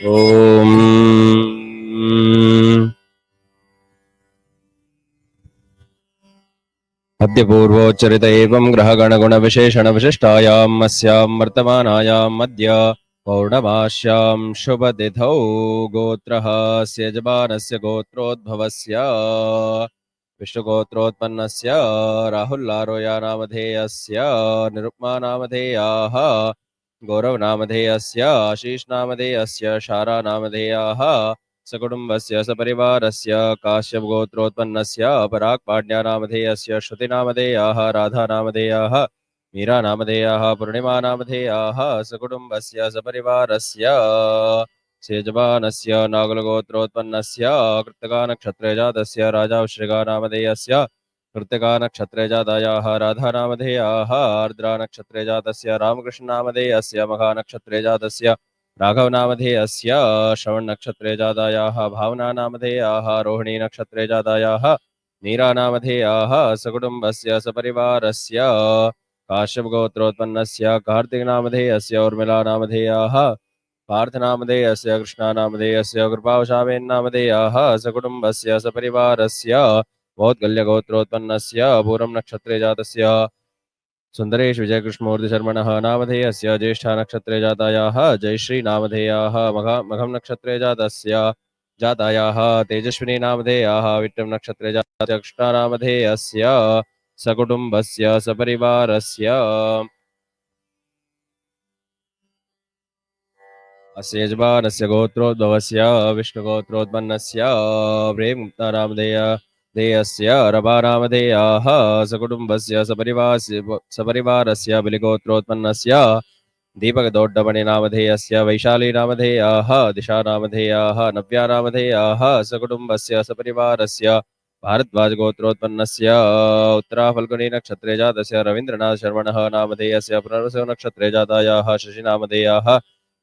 ॐ अद्यपूर्वोच्चरित एवं ग्रहगणगुणविशेषणविशिष्टायाम् अस्यां वर्तमानायाम् अद्य पौर्णमास्यां शुभतिथौ गोत्रः यजमानस्य गोत्रोद्भवस्य विष्णुगोत्रोत्पन्नस्य राहुल्लारोयानामधेयस्य निरुक्मानामधेयाः गौरवनामधेयस्य आशीषनामधेयस्य शारानामधेयाः सकुटुम्बस्य सपरिवारस्य काश्यपगोत्रोत्पन्नस्य पराक्पाड्यानामधेयस्य श्रुतिनामधेयाः राधानामधेयाः मीरानामधेयाः पूर्णिमानामधेयाः सकुटुम्बस्य सपरिवारस्य सेजमानस्य नागलगोत्रोत्पन्नस्य कृत्तकानक्षत्रेजातस्य राजावश्रिगानामधेयस्य कृत्तकानक्षत्रेजातायाः राधानामधेयाः आर्द्रानक्षत्रेजातस्य रामकृष्णनामधेयस्य मघानक्षत्रेजातस्य राघवनामधेयस्य श्रवणनक्षत्रेजातायाः भावनानामधेयाः रोहिणीनक्षत्रेजातायाः मीरानामधेयाः सकुटुम्बस्य सपरिवारस्य काश्यपगोत्रोत्पन्नस्य कार्तिकनामधेयस्य उर्मिलानामधेयाः पार्थनामधेयस्य कृष्णानामधेयस्य कृपावशावेन्नामधेयाः सकुटुम्बस्य सपरिवारस्य मौद्गल्यगोत्रोत्पन्नस्य पूर्वं नक्षत्रे जातस्य सुन्दरेश विजयकृष्णमूर्तिशर्मणः नामधेयस्य ज्येष्ठानक्षत्रे जातायाः जयश्री नामधेयाः मघं नक्षत्रे जातायाः तेजस्विनी नामधेयाः विक्रम नक्षत्रे जातस्य कृष्णानामधेयस्य सकुटुम्बस्य सपरिवारस्य अस्य यजमानस्य गोत्रोद्भवस्य विष्णुगोत्रोत्पन्नस्य प्रेमनामधेयस्य रभानामधेयाः सकुटुम्बस्य सपरिवारस्य बलिगोत्रोत्पन्नस्य दीपकदोड्डमणिनामधेयस्य वैशालीनामधेयाः दिशानामधेयाः नव्यानामधेयाः सकुटुम्बस्य सपरिवारस्य भारद्वाजगोत्रोत्पन्नस्य उत्तराफल्गुनी नक्षत्रे जातस्य रवीन्द्रनाथ शर्मणः नामधेयस्य पुनर्वसु नक्षत्रे जातायाः शशिनामधेयाः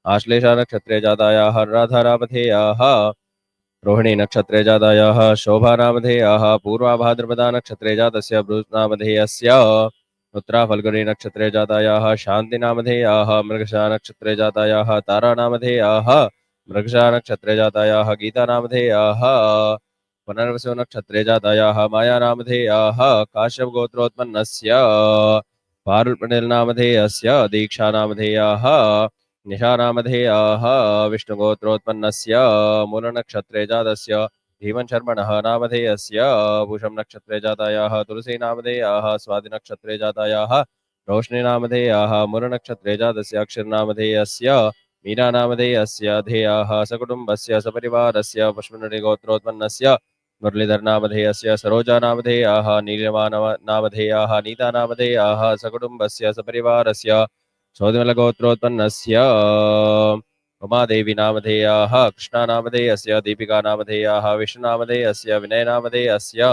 आश्लेषा नक्षत्रे जातायाः अनुराधानामधेयाः रोहिणी नक्षत्रे जातायाः शोभानामधेयाः पूर्वाभाद्रपदा नक्षत्रे जातस्य बृहस्नामधेयस्य उत्तराफल्गुनी नक्षत्रे जातायाः शान्तिनामधेयाः मृगशा नक्षत्रे जातायाः तारानामधेयाः मृगशा नक्षत्रे जातायाः गीतानामधेयाः पुनर्वसु नक्षत्रे जातायाः मायानामधेयाः काश्यपगोत्रोत्पन्नस्य पारुल्पनिलनामधेयस्य दीक्षानामधेयाः निशानामधेयाः विष्णुगोत्रोत्पन्नस्य मूलनक्षत्रे जातस्य धीमन् शर्मणः नामधेयस्य पूषं नक्षत्रे जातायाः तुलसीनामधेयाः स्वातिनक्षत्रे जातायाः रोशनीनामधेयाः मूलनक्षत्रे जातस्य अक्षरनामधेयस्य मीनानामधेयस्य धेयाः सकुटुम्बस्य सपरिवारस्य पुष्पनृगोत्रोत्पन्नस्य मुरलीधरनामधेयस्य सरोजानामधेयाः नीलिमानामधेयाः नीतानामधेयाः सकुटुम्बस्य सपरिवारस्य चौधमलगोत्रोत्पन्नस्य उमादेवी नामधेयाः कृष्णानामधेयस्य दीपिकानामधेयाः विष्णुनामधेयस्य विनयनामधेयस्य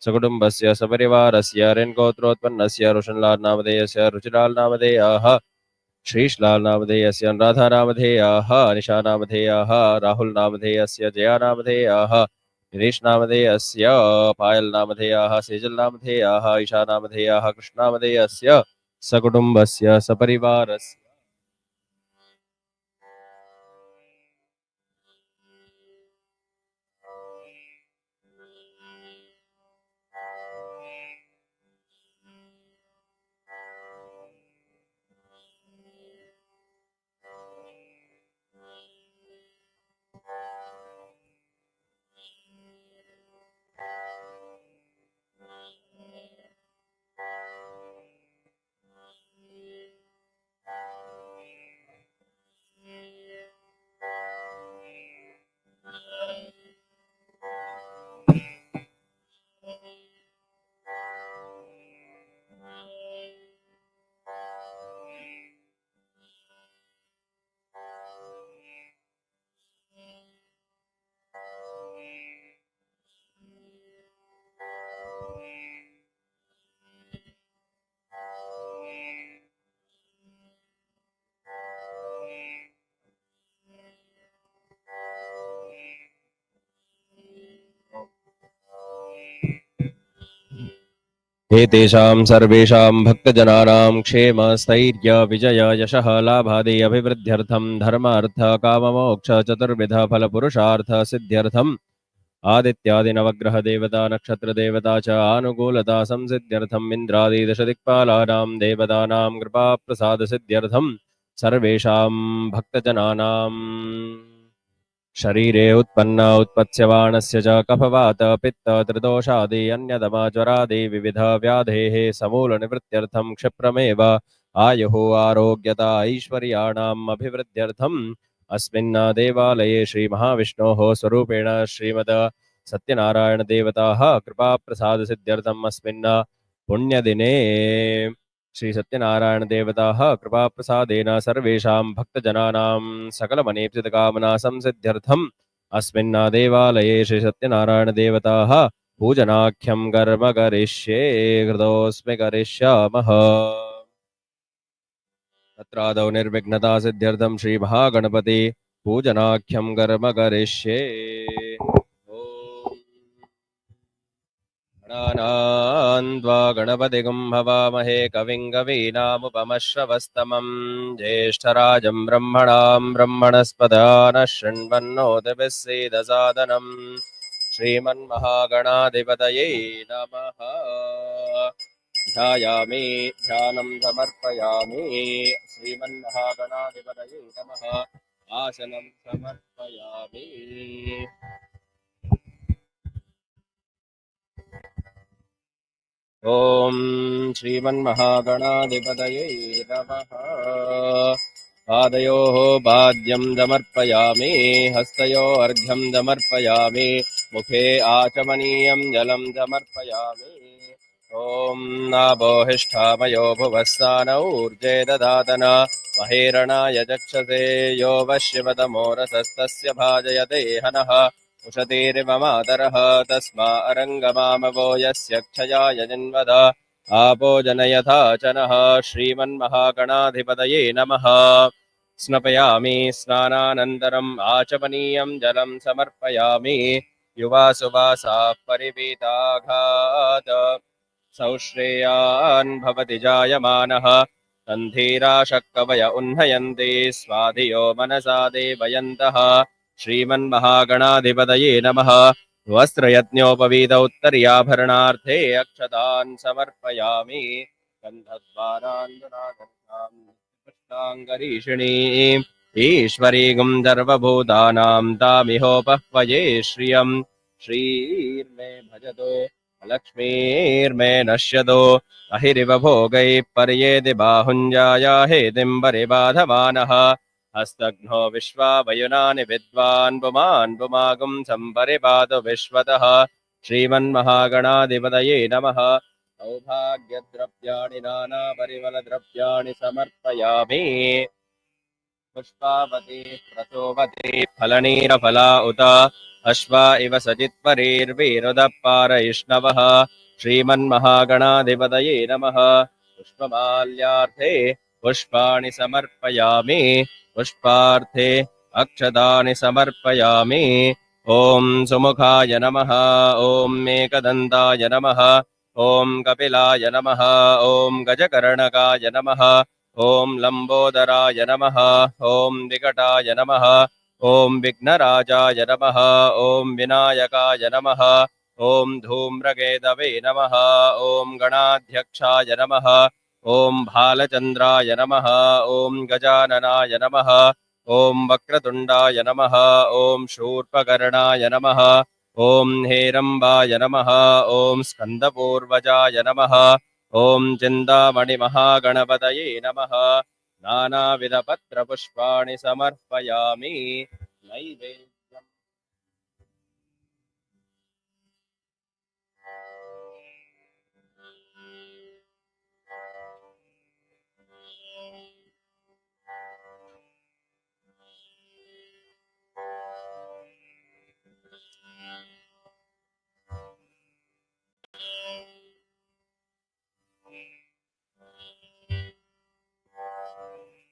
सकुटुम्बस्य सपरिवारस्य रेन्गोत्रोत्पन्नस्य रोशनलाल नामधेयस्य रुचिलाल नामधेयाः श्रीशलाल नामधेयस्य अनुराधा नामधेयाः निशा नामधेयाः राहुल नामधेयस्य जया नामधेयाः गिरीश नामधेयस्य पायल नामधेयाः सेजल नामधेयाः ईशा नामधेयाः कृष्णामधेयस्य सकुटुम्बस्य सपरिवारस्य एतेषां सर्वेषां भक्तजनानां क्षेम स्थैर्य विजय यशः लाभादि अभिवृद्ध्यर्थं धर्म अर्थ काममोक्ष चतुर्विध फलपुरुषार्थ सिद्ध्यर्थम् आदित्यादि नवग्रह देवता नक्षत्र देवता च आनुकूलता संसिद्ध्यर्थम् इन्द्रादि दशदिक्पालानां देवतानां कृपा प्रसाद सिद्ध्यर्थं सर्वेषां भक्तजनानां शरीरे उत्पन्न उत्पत्स्यमानस्य च कफवात पित्त त्रिदोषादि अन्यतमज्वरादि विविध व्याधेः समूलनिवृत्त्यर्थं क्षिप्रमेव आयुः आरोग्यता ऐश्वर्याणाम् अभिवृद्ध्यर्थम् अस्मिन् देवालये श्रीमहाविष्णोः स्वरूपेण श्रीमद् सत्यनारायण देवताः कृपाप्रसाद सिद्ध्यर्थम् अस्मिन् पुण्यदिने श्री सत्यनारायण देवताः कृपाप्रसादेन सर्वेषां भक्तजनानां सकलमनेप्सितकामना संसिद्ध्यर्थम् अस्मिन् देवालये श्री सत्यनारायण देवताः पूजनाख्यं कर्म करिष्ये कृतोऽस्मि करिष्यामः। तत्रादौ निर्विघ्नता सिद्ध्यर्थं श्री महागणपति पूजनाख्यं कर्म करिष्ये। गणानान्त्वा गणपतिगुं भवामहे कविं कवीनामुपमश्रवस्तमं ज्येष्ठराजं ब्रह्मणां ब्रह्मणस्पदानः शृण्वन्नोतिभिः सीदसादनम् श्रीमन्महागणाधिपतये नमः। ध्यायामि ध्यानं समर्पयामि श्रीमन्महागणाधिपतये नमः। आसनं समर्पयामि। ॐ श्रीमन्महागणाधिपतये नमः। पादयोः पाद्यं समर्पयामि हस्तयोः अर्घ्यं समर्पयामि मुखे आचमनीयं जलं समर्पयामि। ॐ नाभोहिष्ठामयो भुवस्सानौ ऊर्जे ददातन महेरणाय चक्षसे यो वश्यवतमोरसस्तस्य भाजयते हनः उशतीरिव मातरः तस्मा अरङ्गमामवो यस्य क्षयाय जन्मद आपो जनयथा च नः। श्रीमन्महागणाधिपतये नमः। स्नपयामि स्नानानन्तरम् आचमनीयं जलं समर्पयामि। युवासुवासाः परिपीताघात सौश्रेयान् भवति जायमानः तन्धीराशक्कवय उह्नयन्ति स्वाधियो मनसा देवयन्तः। श्रीमन्महागणाधिपतये नमः। वस्त्रयज्ञोपवीत उत्तर्याभरणार्थे अक्षतान् समर्पयामि। गन्धद्वारान्धनागन्धां ईश्वरीगुं सर्वभूतानां तामिहोपह्वये श्रियं श्रीर्मे भजतो लक्ष्मीर्मे नश्यतो अहिरिव भोगैः पर्येति बाहुञ्जाया हेतिं परिबाधमानः हस्तघ्नो विश्वावयुनानि विद्वान् पुमान् पुमागुं सम्परिपातु विश्वतः। श्रीमन्महागणाधिपतये नमः। सौभाग्यद्रव्याणि नानापरिमलद्रव्याणि समर्पयामि। पुष्पावती प्रसोवती फलनीरफला उत अश्वा इव सचित्परीर्वीरुदः पारयिष्णवः। श्रीमन्महागणाधिपतये नमः। पुष्पमाल्यार्थे पुष्पाणि समर्पयामि। पुष्पार्थे अक्षतानि समर्पयामि। ॐ सुमुखाय नमः। ॐ एकदन्ताय नमः। ॐ कपिलाय नमः। ॐ गजकर्णकाय नमः। ॐ लम्बोदराय नमः। ॐ विकटाय नमः। ॐ विघ्नराजाय नमः। ॐ विनायकाय नमः। ॐ धूम्रकेतवे नमः। ॐ गणाध्यक्षाय नमः। ॐ भालचन्द्राय नमः। ॐ गजाननाय नमः। ॐ वक्रतुण्डाय नमः। ॐ शूर्पकर्णाय नमः। ॐ हेरम्बाय नमः। ॐ स्कन्दपूर्वजाय नमः। ॐ चिन्तामणिमहागणपतये नमः। नानाविधपत्रपुष्पाणि समर्पयामि। नैवेद्यम्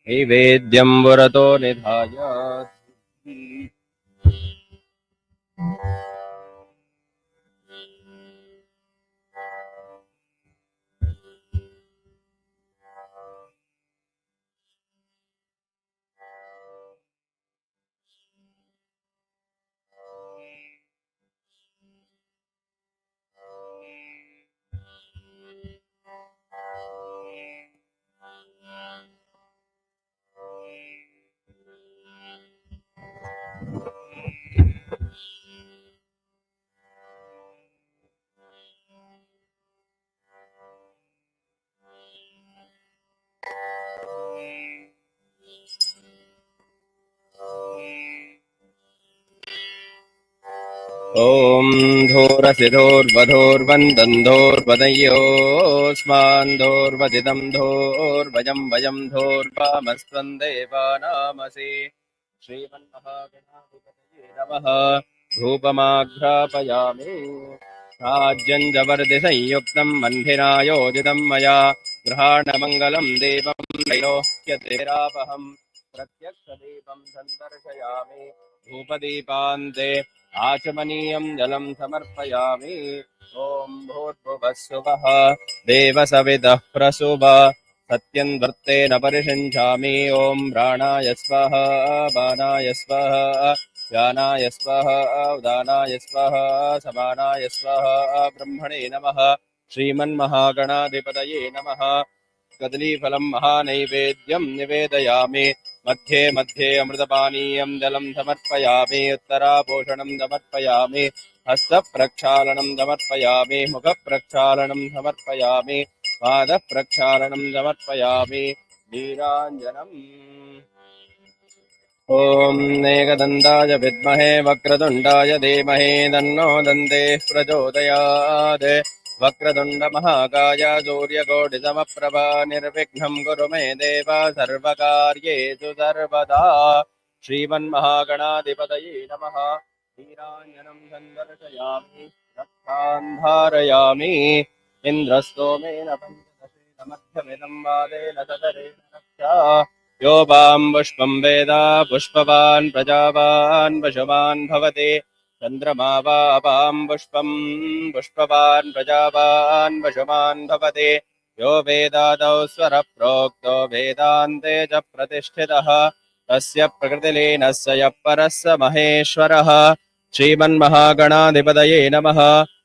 नैवेद्यं पुरतो निधाय ॐ धूरसिधोर्वधोर्वन्दन्धोर्वदयोस्मान् धोर्वदिदं धोर्वजं वयं धोर्वामस्त्वं देवानामसि श्रीमन्महागणाधिपतये नमः धूपमाघ्रापयामि राज्यं जवर्दिसंयुक्तं मन्थिरायोजितं मया गृहाणमङ्गलं देवं त्रैलोक्यतेरापहं प्रत्यक्षदीपं सन्दर्शयामि धूपदीपान्ते आचमनीयं जलं समर्पयामि ॐ भूर्भुवः स्वः देवसवितः प्रसुव सत्यं वर्तेन परिषञ्चामि ॐ प्राणाय स्वाहा बाणाय स्वाहा ज्ञानाय स्वाहा उदानाय स्वाहा समानाय स्वाहा ब्रह्मणे नमः श्रीमन्महागणाधिपतये नमः कदलीफलं महानैवेद्यं निवेदयामि मध्ये मध्ये अमृतपानीयं जलं समर्पयामि उत्तरापोषणं समर्पयामि हस्तप्रक्षालनं समर्पयामि मुखप्रक्षालनं समर्पयामि पादप्रक्षालनं समर्पयामि नीराञ्जनम् ॐ एकदन्ताय विद्महे वक्रतुण्डाय धीमहि तन्नो दन्तेः प्रचोदयात् वक्रतुण्डमहाकाय सूर्यकोटिसमप्रभ निर्विघ्नं कुरु मे देव सर्वकार्येषु सर्वदा श्रीमन्महागणाधिपतये नमः नीराञ्जनं सन्दर्शयामि रक्तान् धारयामि इन्द्रस्तोमेन पञ्चदशेन मध्यमिदं वादेन सदरेण रक्षा यो वां पुष्पं वेद पुष्पवान् प्रजावान् पशुमान् भवति चन्द्रमा वा वां पुष्पं पुष्पवान् प्रजावान् पशुमान् भवति यो वेदादौ स्वरप्रोक्तो वेदान्ते च प्रतिष्ठितः तस्य प्रकृतिलीनस्य यः परः स महेश्वरः श्रीमन्महागणाधिपतये नमः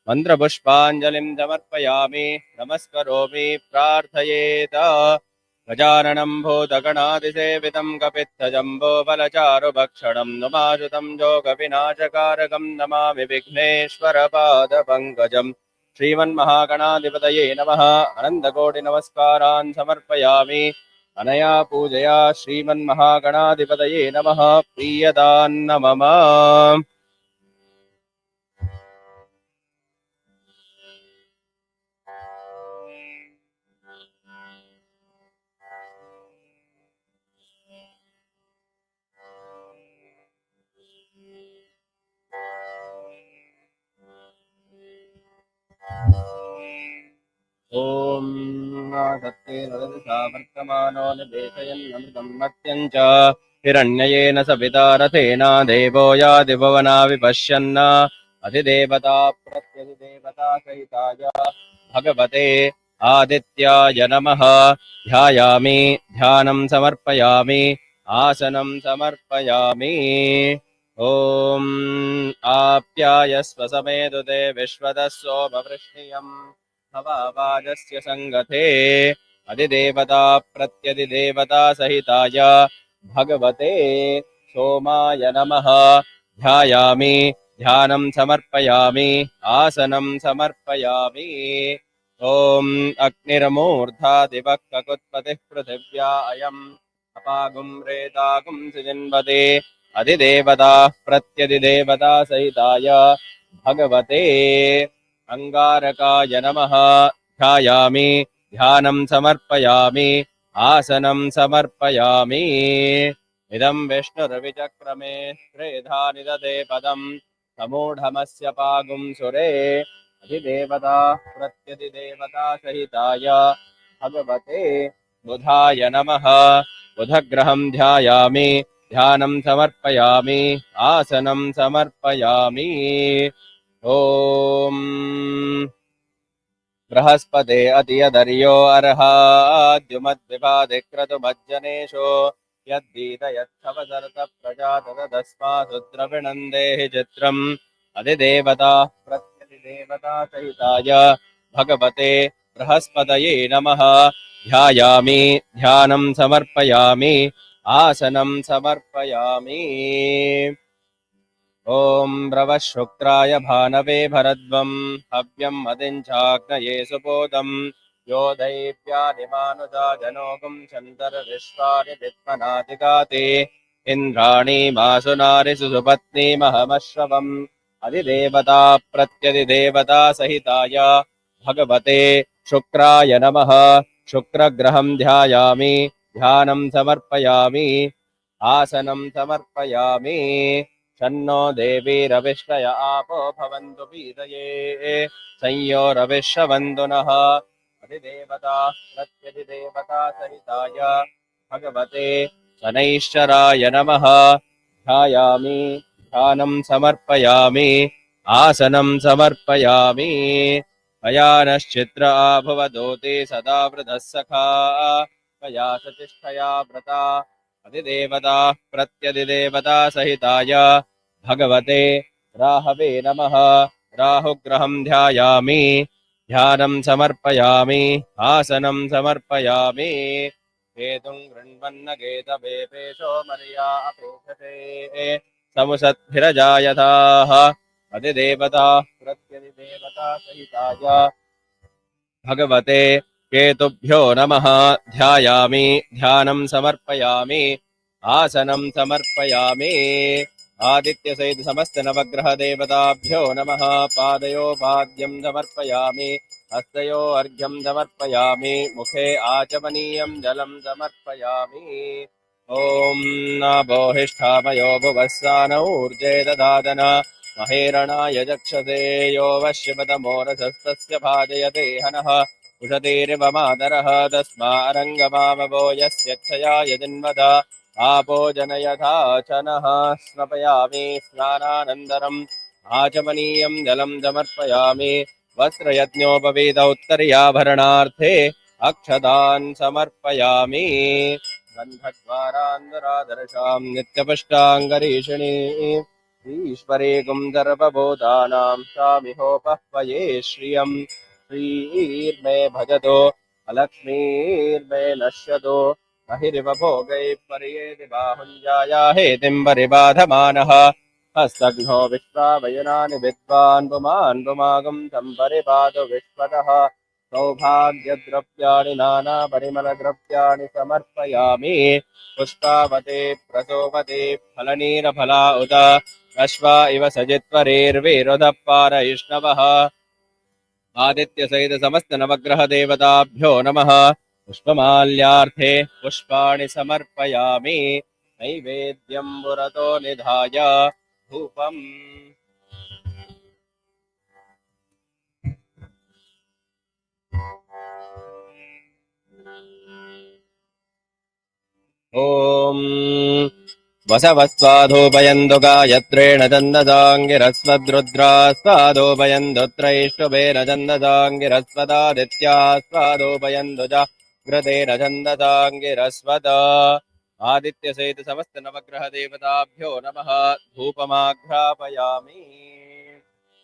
मन्त्रपुष्पाञ्जलिं समर्पयामि नमस्करोमि प्रार्थयेत गजाननं भूतगणादिसेवितं कपित्थजम्बोफलचारुभक्षणं नुमाश्रितं योगविनाशकारकं नमामि विघ्नेश्वरपादपङ्कजम् श्रीमन्महागणाधिपतये नमः अनन्तकोटिनमस्कारान् समर्पयामि अनया पूजया श्रीमन्महागणाधिपतये नमः प्रीयतान्न मम ॐ सत्येन रजसा वर्तमानो निवेशयन्नमृतं मत्यं च हिरण्ययेन सविता रथेन देवो याति भुवना विपश्यन् अधिदेवता प्रत्यधिदेवता सहिताय भगवते आदित्याय नमः ध्यायामि ध्यानं समर्पयामि आसनं समर्पयामि ॐ आप्यायस्व समेदुते विश्वतः सोमवृष्णियम् हवावाजस्य संगते अधिदेवता प्रत्यधिदेवता सहिताय भगवते सोमाय नमः ध्यायामि ध्यानं समर्पयामि आसनं समर्पयामि ॐ अग्निर्मूर्धा दिवः ककुत्पतिः पृथिव्या अयम् अपागुं रेतागुं सुजिन्वते अधिदेवता प्रत्यधिदेवता सहिताय भगवते अंगारकाय नमः ध्यायामि ध्यानं समर्पयामि आसनं समर्पयामि इदं विष्णुर्विचक्रमे त्रेधा निदते पदं समूढमस्य पागुं सुरे अधिदेवता प्रत्यधिदेवता सहिताय भगवते बुधाय नमः बुधग्रहं ध्यायामि ध्यानं समर्पयामि आसनं समर्पयामि ॐ बृहस्पते अतियदर्यो अर्हाद्युमद्विभादिक्रतुमज्जनेषु यद्गीतयत्थवसर्त प्रजाततस्मासु द्रविणन्देहि चित्रम् अधिदेवता प्रत्यधिदेवता सहिताय भगवते बृहस्पतये नमः ध्यायामि ध्यानं समर्पयामि आसनं समर्पयामि ॐ ब्रवः शुक्राय भानवे भरद्वं हव्यं मदिञ्चाग्नये सुपोदं यो दैव्यानिमानुजा जनोगुं शन्तर्विश्वानि विद्मनादिगाते इन्द्राणी मासुनारिषु सुपत्नीमहमश्रवम् अधिदेवता प्रत्यधिदेवता सहिताय भगवते शुक्राय नमः। शुक्रग्रहं ध्यायामि, ध्यानं समर्पयामि, आसनं समर्पयामि। शन्नो देवीरविष्टय आपो भवन्तु पीतये, संयोरविश्ववन्तु नः। अधिदेवता प्रत्यधिदेवता सहिताय भगवते शनैश्चराय नमः। ध्यायामि, ध्यानं समर्पयामि, आसनं समर्पयामि। मया नश्चित्र आभवदोते सदा वृधः सखा, मया सतिष्ठया व्रता। अधिदेवता प्रत्यधिदेवता सहिताय भगवते राहवे नमः। राहुग्रहं ध्यायामि, ध्यानं समर्पयामि, आसनं समर्पयामि। केतुं गृह्णन्न केतवेपेशो मर्या अपेक्षते, समुसद्भिरजायताः। अधिदेवता प्रत्यधिदेवता सहिताय भगवते केतुभ्यो नमः। ध्यायामि, ध्यानं समर्पयामि, आसनं समर्पयामि। आदित्य सहित समस्त नवग्रह देवताभ्यो नमः। पादयो पाद्यं समर्पयामि, हस्तयो अर्घ्यं समर्पयामि, मुखे आचमनीयं जलं समर्पयामि। ॐ बोहिष्ठामयो भुवस्सान ऊर्जे ददादन महेरणाय चक्षसे यो वश्यपदमोरसस्तस्य भाजयते हनः। उषतीरिव मातरः तस्मारङ्गमामवो यस्य क्षयाय जन्मद आपो जनयथा च नः। स्नपयामि स्नानानन्तरम् आचमनीयं जलं समर्पयामि। वस्त्रयज्ञोपवीत उत्तर्याभरणार्थे अक्षतान् समर्पयामि। गन्धद्वारान्तरादर्शां नित्यपुष्टाङ्गरीषिणी ईश्वरेकुं सर्वभूतानां स्वामिहोपह्वये श्रियम्। श्रीर्मे भजतो अलक्ष्मीर्मे नश्यतो महिरिव भोगैः पर्येति बाहुञ्जाया हेतिं परिबाधमानः। हस्तघ्नो विश्वावयनानि विद्वान् पुमान् पुमागं सम्परिपातु विश्वतः। सौभाग्यद्रव्याणि नानापरिमलद्रव्याणि समर्पयामि। पुष्पावते प्रसोपते फलनीरफला उत अश्वा इव सजित्वरेर्विरुधः पारयिष्णवः। आदित्य सहित समस्त नवग्रह देवताभ्यो नमः। पुष्पमाल्यार्थे पुष्पाणि समर्पयामि। नैवेद्यं पुरतो निधाय धूपम्। ॐ वसवस्वाधोपयन्तु गायत्रेण चन्दसाङ्गिरस्वद्रुद्रास्वादोपयन्तु त्रैष्टुभेन चन्दसाङ्गिरस्वदादित्यास्वादोपयन्तु च घृतेन चन्दसाङ्गिरस्वदा। आदित्य सहित समस्त नवग्रह देवताभ्यो नमः। धूपमाघ्रापयामि।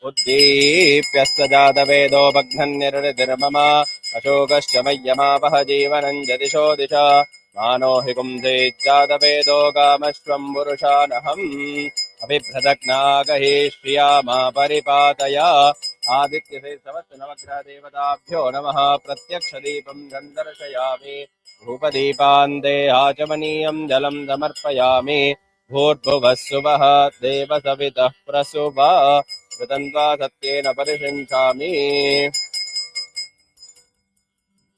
उद्दीप्यस्य जातवेदो बघ्नन्निर्निर्मम अशोकश्च मय्यमापह जीवनं जदिशो दिशा। मानो हि कुंसेज्जातवेदो कामश्वं पुरुषानहम् अभिभ्रदग्नागहि श्रिया मा परिपातया। आदित्य से समस्त नवग्रह देवताभ्यो नमः। प्रत्यक्षदीपं दर्शयामि। धूपदीपान्ते आचमनीयं जलं समर्पयामि। भूर्भुवः सुवः देवसवितः प्रसुवा कृतन्त्वा सत्येन परिषिञ्चामि।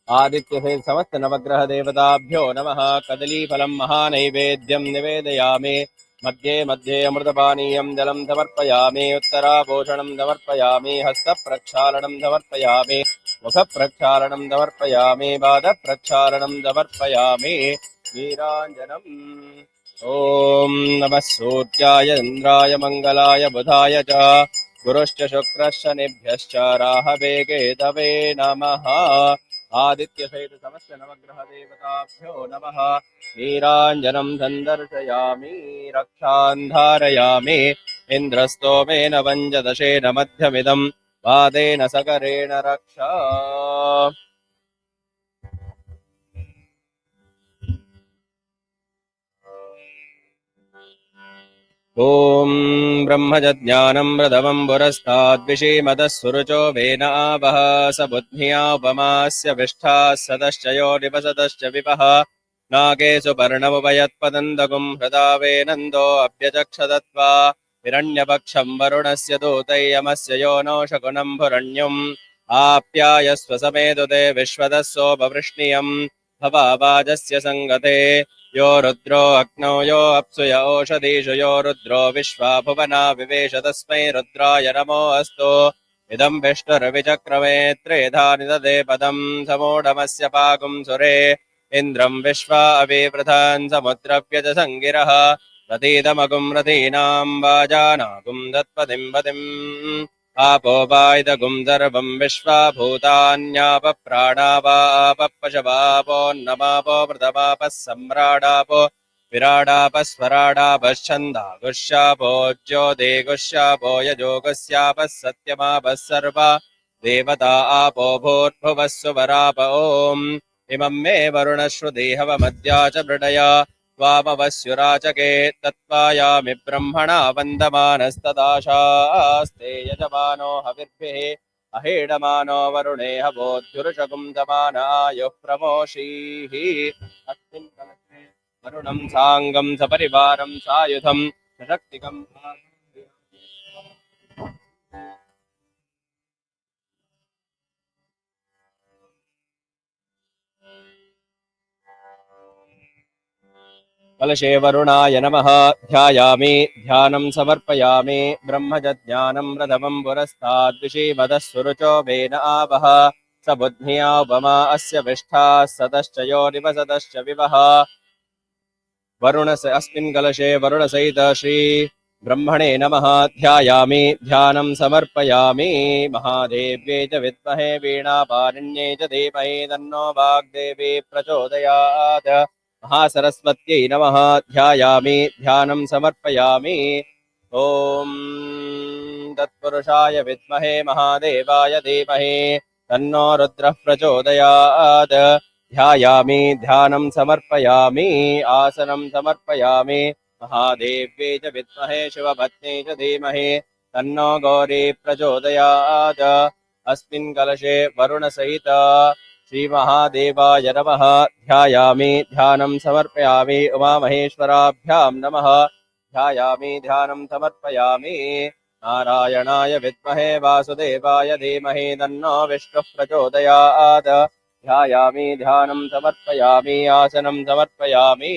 आदित्य से समस्त नवग्रह देवताभ्यो नमः। कदलीफलं महानैवेद्यं निवेदयामि। मध्ये मध्ये अमृतपानीयं जलं समर्पयामि। उत्तराभूषणं समर्पयामि। हस्तप्रक्षालनं समर्पयामि। मुखप्रक्षालनं समर्पयामि। पादप्रक्षालनं समर्पयामि। वीराञ्जनम्। ॐ नमः सूर्याय इन्द्राय मङ्गलाय बुधाय च गुरुश्च शुक्रश्च शनिभ्यश्च राहवे केतवे नमः। आदित्य सहित समस्त नवग्रह देवताभ्यो नमः। वीराञ्जनं सन्दर्शयामि। रक्षान् धारयामि। इन्द्रस्तोमेन पञ्चदशेन मध्यमिदं वादेन सकरेण रक्षा। ॐ ब्रह्मजज्ञानं प्रथमं पुरस्ताद्विषीमतः सुरुचो वेन आवः स बुद्ध्या उपमास्य विष्ठाः सदश्चयो निपसतश्च विपः नागे सुपर्णमुपयत्पतन्दकुं हृदा वेनन्दो अभ्यचक्षदत्वा हिरण्यपक्षं वरुणस्य दूतैयमस्य योनो शकुनं भुरण्यम् आप्यायस्व समेदुते विश्वदस्सोपवृष्णियम् भवावाजस्य सङ्गते यो रुद्रो अग्नौ यो अप्सु य ओषधीषु यो रुद्रो विश्वा भुवना विवेश तस्मै रुद्राय नमो अस्तु इदं विष्णुर्विचक्रमे त्रेधा निदधे पदं समूढमस्य पागुं सुरे इन्द्रं विश्वा अविवृधान् समुद्रव्यजसङ्गिरः रतीदमगुं रतीनां वाजानागुं दत्पदिं पदिम् आपो वायदगुं सर्वं विश्वा भूतान्यापप्राणावापपशवापोन्नमापो मृतमापः सम्राडापो विराडापस्वराडापश्छन्दागुश्यापो ज्योतिगुश्यापो यजोगस्यापः सत्यमापः सर्वा देवता आपो भूर्भुवः सुवराप ॐ इमं मे वरुणश्रुदेहवमद्या च मृडया त्वामवस्युराचके तत्त्वायामि ब्रह्मणा वन्दमानस्तदाशास्ते यजमानो हविर्भिः अहेडमानो वरुणे हवोद्युरुषगुं दमानायुः प्रमोषीः अस्मिन् कलशे वरुणं साङ्गं सपरिवारं सायुधं सशक्तिकम् कलशे वरुणाय नमः ध्यायामि ध्यानं समर्पयामि ब्रह्मजज्ञानं रथमं पुरस्ताद्विषीमदः सुरुचो वेन आवह स बुद्ध्या उपमा अस्य विष्ठाः सतश्च यो निवसतश्च विवह अस्मिन् कलशे वरुणसहित श्री ब्रह्मणे नमः ध्यायामि ध्यानं समर्पयामि महादेव्यै च विद्महे वीणापाणिन्यै च धीमहि तन्नो वाग्देवी प्रचोदयात् महासरस्वत्यै नमः ध्यायामि ध्यानं समर्पयामि ॐ तत्पुरुषाय विद्महे महादेवाय धीमहि तन्नो रुद्रः प्रचोदयात् ध्यायामि ध्यानं समर्पयामि आसनं समर्पयामि महादेव्यै च विद्महे शिवपत्न्यै च धीमहि तन्नो गौरी प्रचोदयात् अस्मिन् कलशे वरुणसहित श्रीमहादेवाय नमः ध्यायामि ध्यानं समर्पयामि उमामहेश्वराभ्यां नमः ध्यायामि ध्यानं समर्पयामि नारायणाय विद्महे वासुदेवाय धीमहि तन्नो विष्णुः प्रचोदयात् ध्यायामि ध्यानं समर्पयामि आसनं समर्पयामि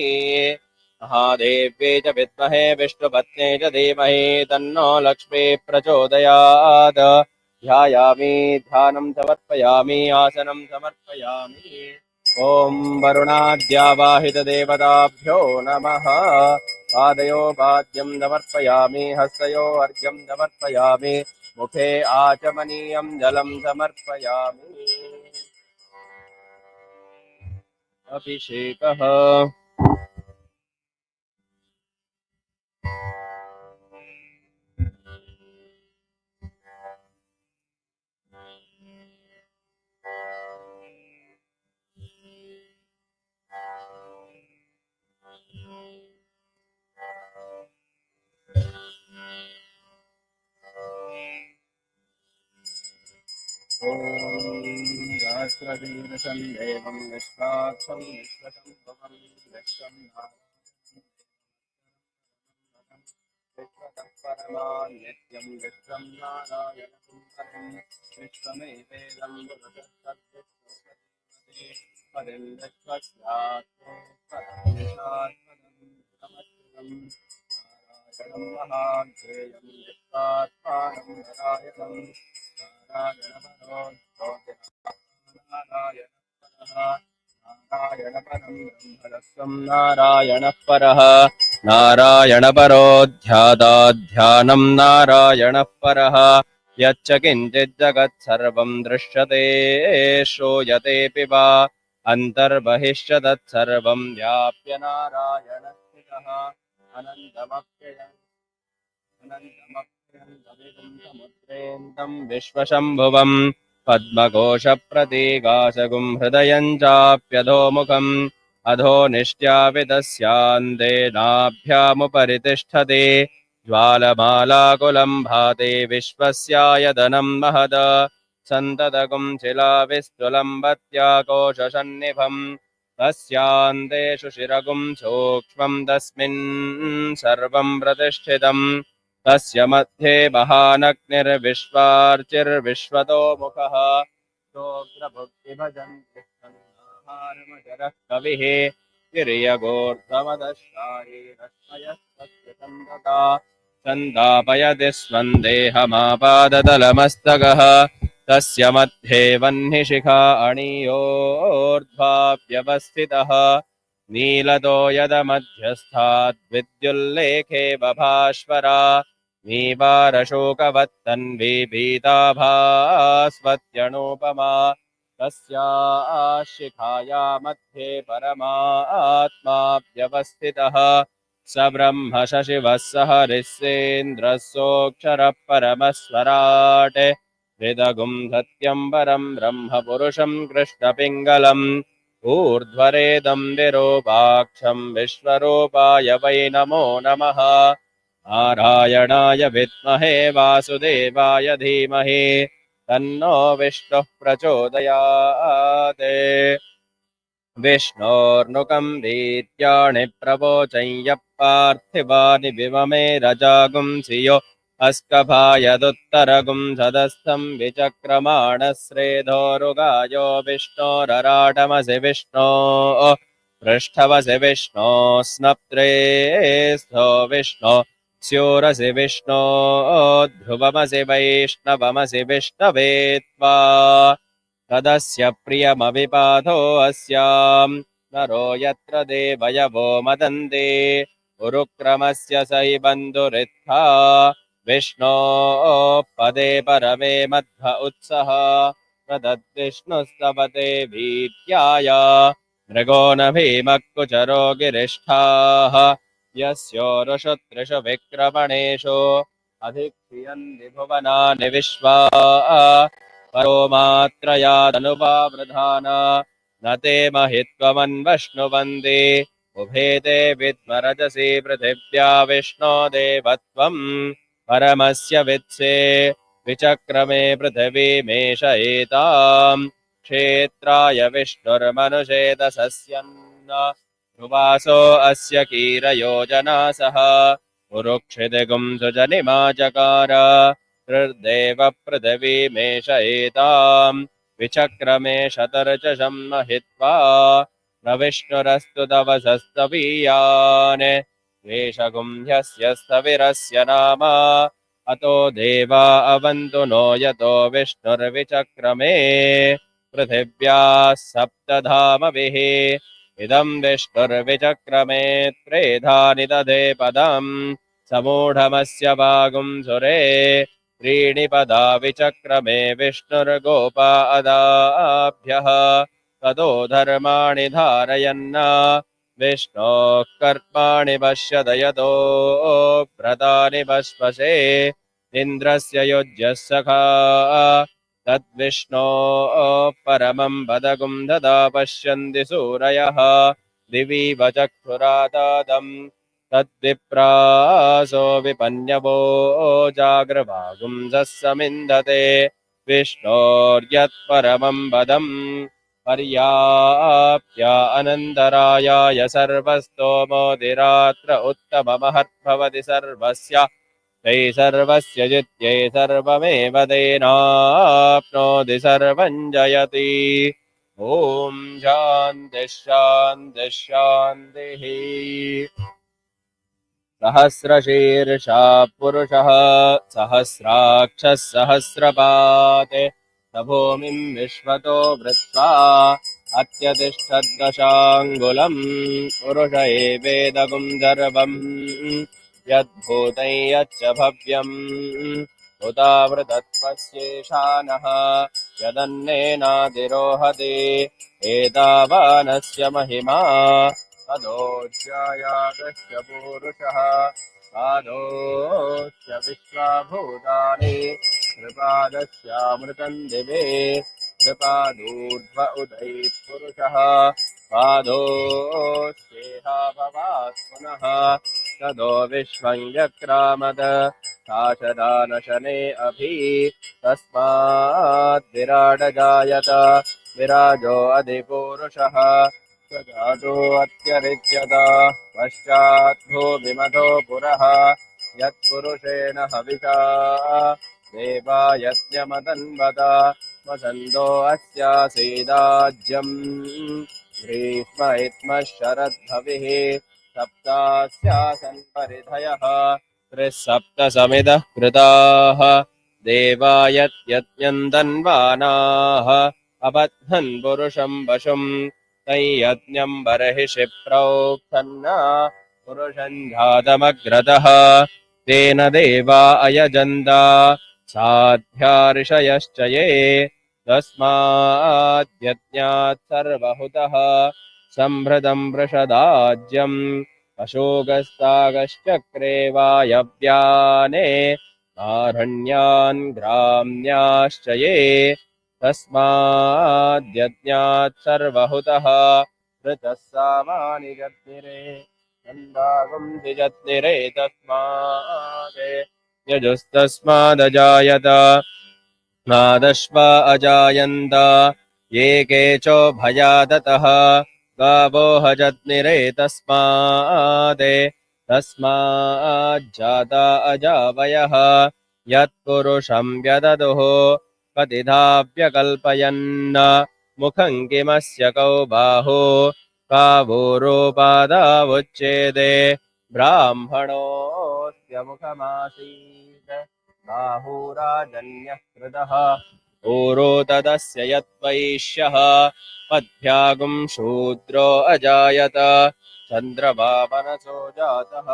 महादेव्यै च विद्महे विष्णुपत्न्यै च धीमहि तन्नो लक्ष्मी प्रचोदयात् ध्यायामि ध्यानं समर्पयामि आसनं समर्पयामि ॐ वरुणाद्यावाहितदेवताभ्यो नमः पादयो पाद्यं समर्पयामि हस्तयो अर्घ्यं समर्पयामि मुखे आचमनीयं जलं समर्पयामि अभिषेकः सहस्रवीरशं देवं निष्काक्षं विश्वशम्भवं विश्वं विश्वतत्परमान् नित्यं विश्वं नारायणं हरिं विश्वमेवेदं पदिं नारायणं महाध्येयं विश्वात्मानं नारायणं नारायणपरं ब्रह्मणस्त्वं नारायणः परः नारायणपरो ध्याताध्यानं नारायणः परः यच्च किञ्चित् जगत्सर्वं दृश्यते श्रूयतेऽपि वा अन्तर्बहिश्च तत्सर्वं व्याप्य नारायणस्थितः अनन्तमप्यन्तमिदं समुद्रेन्दं विश्वशम्भुवम् पद्मकोशप्रतीकाशगुं हृदयं चाप्यधोमुखम् अधो निष्ट्यापितस्यान्ते नाभ्यामुपरि तिष्ठति ज्वालमालाकुलं भाति विश्वस्यायतनं महद सन्ततगुं शिलाविस्तुलम्बत्याकोशसन्निभम् तस्यान्तेषु शिरगुं सूक्ष्मं तस्मिन् सर्वं प्रतिष्ठितम् तस्य मध्ये महानग्निर्विश्वार्चिर्विश्वतो मुखः सोऽग्रभुक्तिभजन् कृष्णन्नाहारमजरः कविः तिर्यगोर्ध्वमदशायी रश्मयस्तस्य सन्दता सन्दापयति स्वन्देहमापादतलमस्तकः तस्य मध्ये वह्निशिखा अणियोर्ध्वाव्यवस्थितः नीलतो यदमध्यस्थाद्विद्युल्लेखे बभास्वरा नीवारशोकवत्तन्वी पीताभास्वत्यणुपमा तस्याः शिखाया मध्ये परमात्मा व्यवस्थितः स ब्रह्म शशिवः सह ऋस्येन्द्रः सोऽक्षरः परमस्वराट् हृदगुं सत्यं परं ब्रह्म पुरुषं कृष्णपिङ्गलम् ऊर्ध्वरेदं विरूपाक्षं विश्वरूपाय वै नमो नमः नारायणाय विद्महे वासुदेवाय धीमहि तन्नो विष्णुः प्रचोदयात् विष्णोर्नुकं वीत्याणि प्रवोचं यः पार्थिवानि विममे रजागुंसि यो अस्कभायदुत्तरगुं सदस्थं विचक्रमाणश्रेधोरुगायो विष्णोरराटमसि विष्णो पृष्ठवसि विष्णो स्नप्त्रेस्थो विष्णो स्योरसि विष्णो ध्रुवमसि वैष्णवमसि विष्णवे त्वा तदस्य प्रियमविपाधो अस्याम् नरो यत्र देवयवो मदन्ते उरुक्रमस्य सै बन्धुरित्था विष्णो पदे परमे मध्व उत्सः प्रदद्विष्णुस्तवते भीत्याय मृगो न भीमकुचरो गिरिष्ठाः यस्योरुषु त्रिषु विक्रमणेषु अधिक्रियन्ति भुवनानि विश्वा परो मात्रयादनुपावृधान न ते महित्वमन्वश्नुवन्ति उभे ते विद्मरजसि पृथिव्या विष्णो देवत्वम् परमस्य वित्से विचक्रमे पृथिवीमेष एताम् क्षेत्राय विष्णुर्मनुषेदसस्यन्न ध्रुवासो अस्य कीरयोजनासः उरुक्षिदिगुं सुजनिमा चकार हृर्देव पृथिवीमेष एताम् विचक्रमे शतर्चशं महित्वा न विष्णुरस्तु तव सस्तवीयान् वेषगुंह्यस्य स्थविरस्य नाम अतो देवा अवन्तु नो यतो विष्णुर्विचक्रमे पृथिव्याः सप्तधामभिः इदं विष्णुर्विचक्रमे त्रेधानि दधे पदम् समूढमस्य वागुंसुरे त्रीणि पदा विचक्रमे विष्णुर्गोपा अदाभ्यः ततो धर्माणि धारयन् विष्णोः कर्माणि पश्यत यतो व्रतानि पश्पशे इन्द्रस्य युज्यः सखा तद्विष्णोः परमं पदगुं ददा पश्यन्ति सूरयः दिवीव चक्षुरादादम् तद्विप्रासो विपन्यवो जागृवागुंसः समिन्धते विष्णोर्यत्परमं पदम् पर्याप्य अनन्तरायाय सर्वस्तोमोदिरात्र उत्तममहद्भवति सर्वस्य तै सर्वस्य जित्यै सर्वमेव तेनाप्नोति सर्वं जयति ॐ शान्तिः शान्तिः शान्तिः सहस्रशीर्षा पुरुषः सहस्राक्षः सहस्रपात् स भूमिं विश्वतो वृत्वा अत्यतिष्ठद्दशाङ्गुलम् पुरुष एवेदगुं सर्वम् यद्भूतं यच्च भव्यम् उतावृतत्वस्येषानः यदन्नेनातिरोहति एतावानस्य महिमा तदोऽध्यायादस्य पूरुषः पादोऽस्य विश्वाभूतानि कृपादस्यामृतं दिवे कृपादूर्ध्व उदैः पुरुषः पादोऽस्येहा भवात् पुनः तदो विश्वं यक्रामद शासदानशने अभि तस्माद् विराडजायत विराजो अधिपूरुषः जातो अत्यरिच्यत पश्चात् भूमिमतो पुरः यत्पुरुषेण हविषा देवा यज्ञमतन्वत वसन्तो अस्यासीदाज्यम् ग्रीष्म इत्मः शरद्भविः सप्तास्यासन् परिधयः त्रिः सप्त समिदः कृताः देवा यज्ञन्तन्वानाः अबध्नन् पुरुषम् वशुम् तैयज्ञम् बर्हिषि प्रोक्तन्न पुरुषम् जातमग्रतः तेन देवा अयजन्त साध्या ऋषयश्च ये तस्माद्यज्ञात् सर्वहुतः सम्भृतम् वृषदाज्यम् अशोकस्तागश्चक्रे वायव्याने आरण्यान् ग्राम्याश्च ये तस्माद्यज्ञात् सर्वहुतः ऋतः सामानि जग्निरे नन्दागुंसि जग्निरे तस्मात् यजुस्तस्मादजायत नादश्वा अजायन्त ये केचो भयादतः गावो हजग्निरे तस्माज्जाता अजावयः यत्पुरुषम् व्यददुः पतिधाव्यकल्पयन् मुखम् किमस्य कौ बाहु कावोरोपादावुच्येते ब्राह्मणोऽस्य मुखमासीत् बाहुराजन्यः कृतः ऊरो तदस्य यद्वैश्यः पद्भ्यागुम् शूद्रो अजायत चन्द्रवामनसो जातः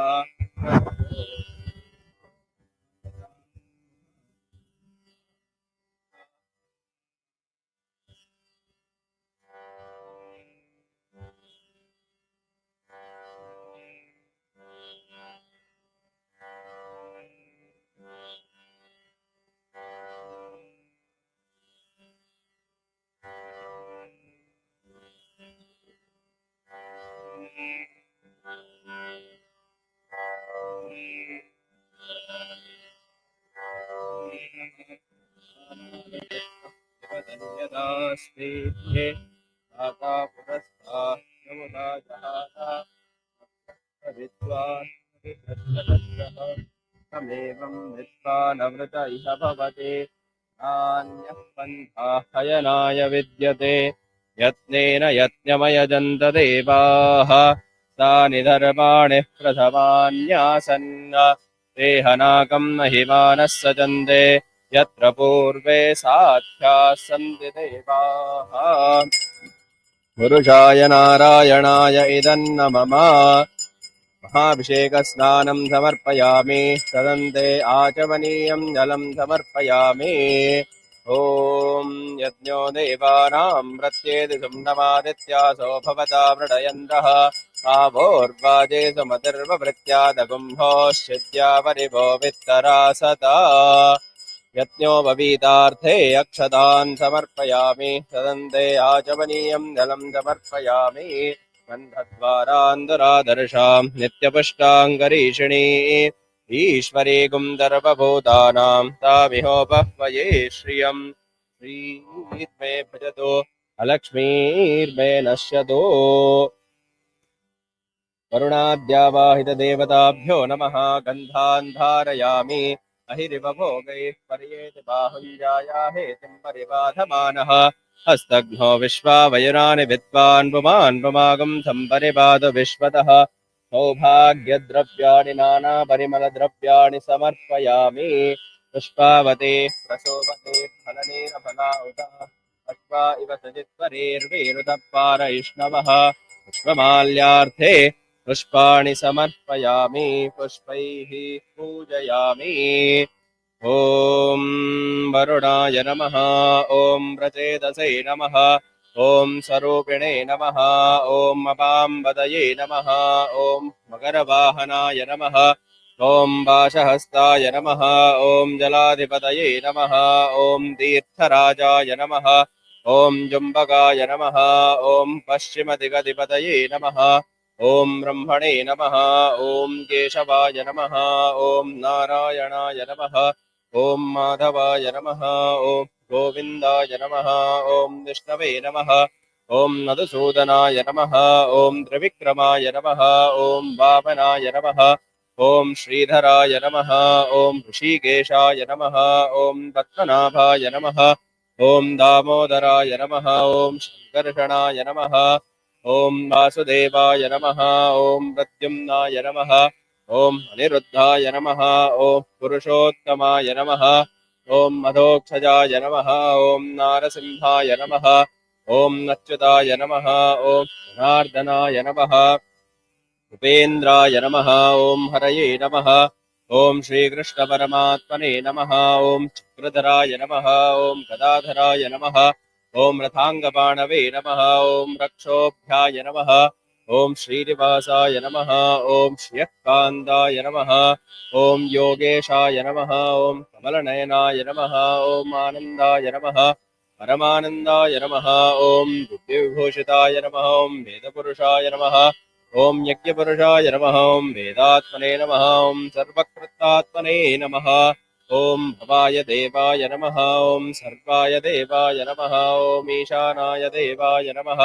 यदास्ते दाता पुरस्तात् यमुना जहाता विद्वान् तमेवं विद्वानमृत इह भवति नान्यः पन्थाः हयनाय विद्यते यत्नेन यज्ञमयजन्त देवाः तानि धर्माणि प्रथमान्यासन् तेहनाकम् महिमानः सजन्ते यत्र पूर्वे साध्याः सन्ति देवाः पुरुषाय नारायणाय इदन्न मम महाभिषेकस्नानं समर्पयामि तदन्ते आचमनीयं जलं समर्पयामि ॐ यज्ञो देवानां प्रत्येति सुम्नमादित्यासो भवता मृडयन्तः आवोर्वाजे सुमतिर्वभृत्यादगुम्भोश्चिद्या परिभो वित्तरासता यज्ञोपवीतार्थे अक्षतान् समर्पयामि तदन्ते आचमनीयं जलं समर्पयामि गन्धद्वारान्दुरादर्शाम् नित्यपुष्टाङ्गरीषिणी ईश्वरी गुन्दर्वभूतानां तामिहोपह्वये श्रियम् श्रीर्मे भजतो अलक्ष्मीर्मे नश्यतो वरुणाद्यावाहितदेवताभ्यो नमः गन्धान् धारयामि अहिरिव भोगैः पर्येति बाहुल्यायाहेतिं परिबाधमानः हस्तघ्नो विश्वावयुनानि विद्वान् पुमान् पुमागं सम्परिपातु विश्वतः सौभाग्यद्रव्याणि नानापरिमलद्रव्याणि समर्पयामि पुष्पावते प्रशोभते फलनेरफला उत अश्वा इव सजित्वरेर्वीरुतः पारयिष्णवः पुष्पमाल्यार्थे पुष्पाणि समर्पयामि पुष्पैः पूजयामि ॐ वरुणाय नमः ॐ प्रचेतसे नमः ॐ स्वरूपिणे नमः ॐ अपाम्बदये नमः ॐ मकरवाहनाय नमः ॐ पाशहस्ताय नमः ॐ जलाधिपतये नमः ॐ तीर्थराजाय नमः ॐ जुम्बकाय नमः ॐ पश्चिमदिगधिपतये नमः ॐ ब्रह्मणे नमः ॐ केशवाय नमः ॐ नारायणाय नमः ॐ माधवाय नमः ॐ गोविन्दाय नमः ॐ विष्णवे नमः ॐ मधुसूदनाय नमः ॐ त्रिविक्रमाय नमः ॐ वामनाय नमः ॐ श्रीधराय नमः ॐ ऋषिकेशाय नमः ॐ पद्मनाभाय नमः ॐ दामोदराय नमः ॐ शङ्कर्षणाय नमः ॐ वासुदेवाय नमः ॐ प्रद्युम्नाय नमः ॐ अनिरुद्धाय नमः ॐ पुरुषोत्तमाय नमः ॐ मधोक्षजाय नमः ॐ नारसिंहाय नमः ॐ अच्युताय नमः ॐ जनार्दनाय नमः उपेन्द्राय नमः ॐ हरये नमः ॐ श्रीकृष्णपरमात्मने नमः ॐ चक्रधराय नमः ॐ गदाधराय नमः ॐ रथाङ्गपाणवे नमः ॐ रक्षोभ्याय नमः ॐ श्रीनिवासाय नमः ॐ श्रियःकान्ताय नमः ॐ योगेशाय नमः ॐ कमलनयनाय नमः ॐ आनन्दाय नमः परमानन्दाय नमः ॐ बुद्धिविभूषिताय नमः ॐ वेदपुरुषाय नमः ॐ यज्ञपुरुषाय नमः ॐ वेदात्मने नमः ॐ सर्वकृतात्मने नमः ॐ भवाय देवाय नमः ॐ सर्वाय देवाय नमः ॐ ईशानाय देवाय नमः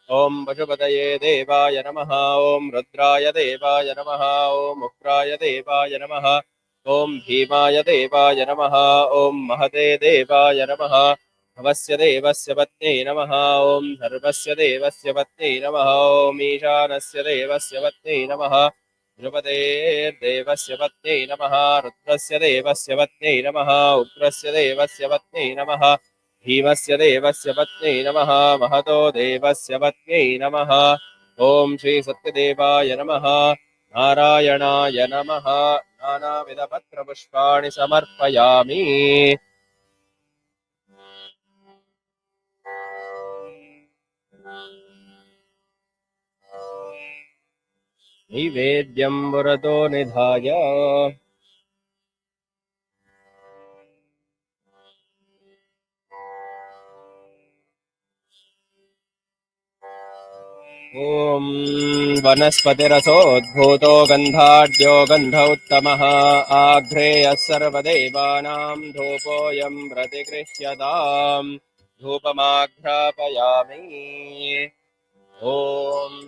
ॐ पशुपतये देवाय नमः ॐ रुद्राय देवाय नमः ॐ उग्राय देवाय नमः ॐ भीमाय देवाय नमः ॐ महते देवाय नमः भवस्य देवस्य पत्न्यै नमः ॐ सर्वस्य देवस्य पत्न्यै नमः ॐ ईशानस्य देवस्य पत्न्यै नमः ध्रुपदेर्देवस्य पत्न्यै नमः रुद्रस्य देवस्य पत्न्यै नमः उग्रस्य देवस्य पत्न्यै नमः भीमस्य देवस्य पत्न्यै नमः महतो देवस्य पत्न्यै नमः ॐ श्रीसत्यदेवाय नमः नारायणाय नमः नानाविधपत्रपुष्पाणि समर्पयामि नैवेद्यं पुरतो निधाय ॐ वनस्पतिरसोद्भूतो गन्धाढ्यो गन्ध उत्तमः आघ्रेयः सर्वदेवानां धूपोऽयं प्रतिगृह्यताम् धूपमाघ्रापयामि ॐ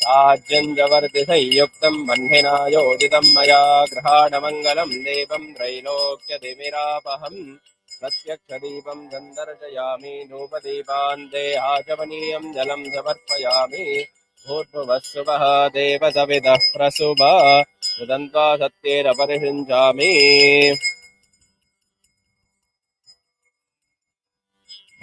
साज्यञ्जवर्तिसंयुक्तं बह्निना योजितं मया गृहाणमङ्गलं देवं त्रैलोक्यतिमिरापहम् प्रत्यक्षदीपं गन्धर्शयामि धूपदीपान्ते आचमनीयं जलं समर्पयामि भूर्भुवस्सुवः देवसवितः प्रसुभ उदन्त्वा सत्येरपरिषिञ्चामि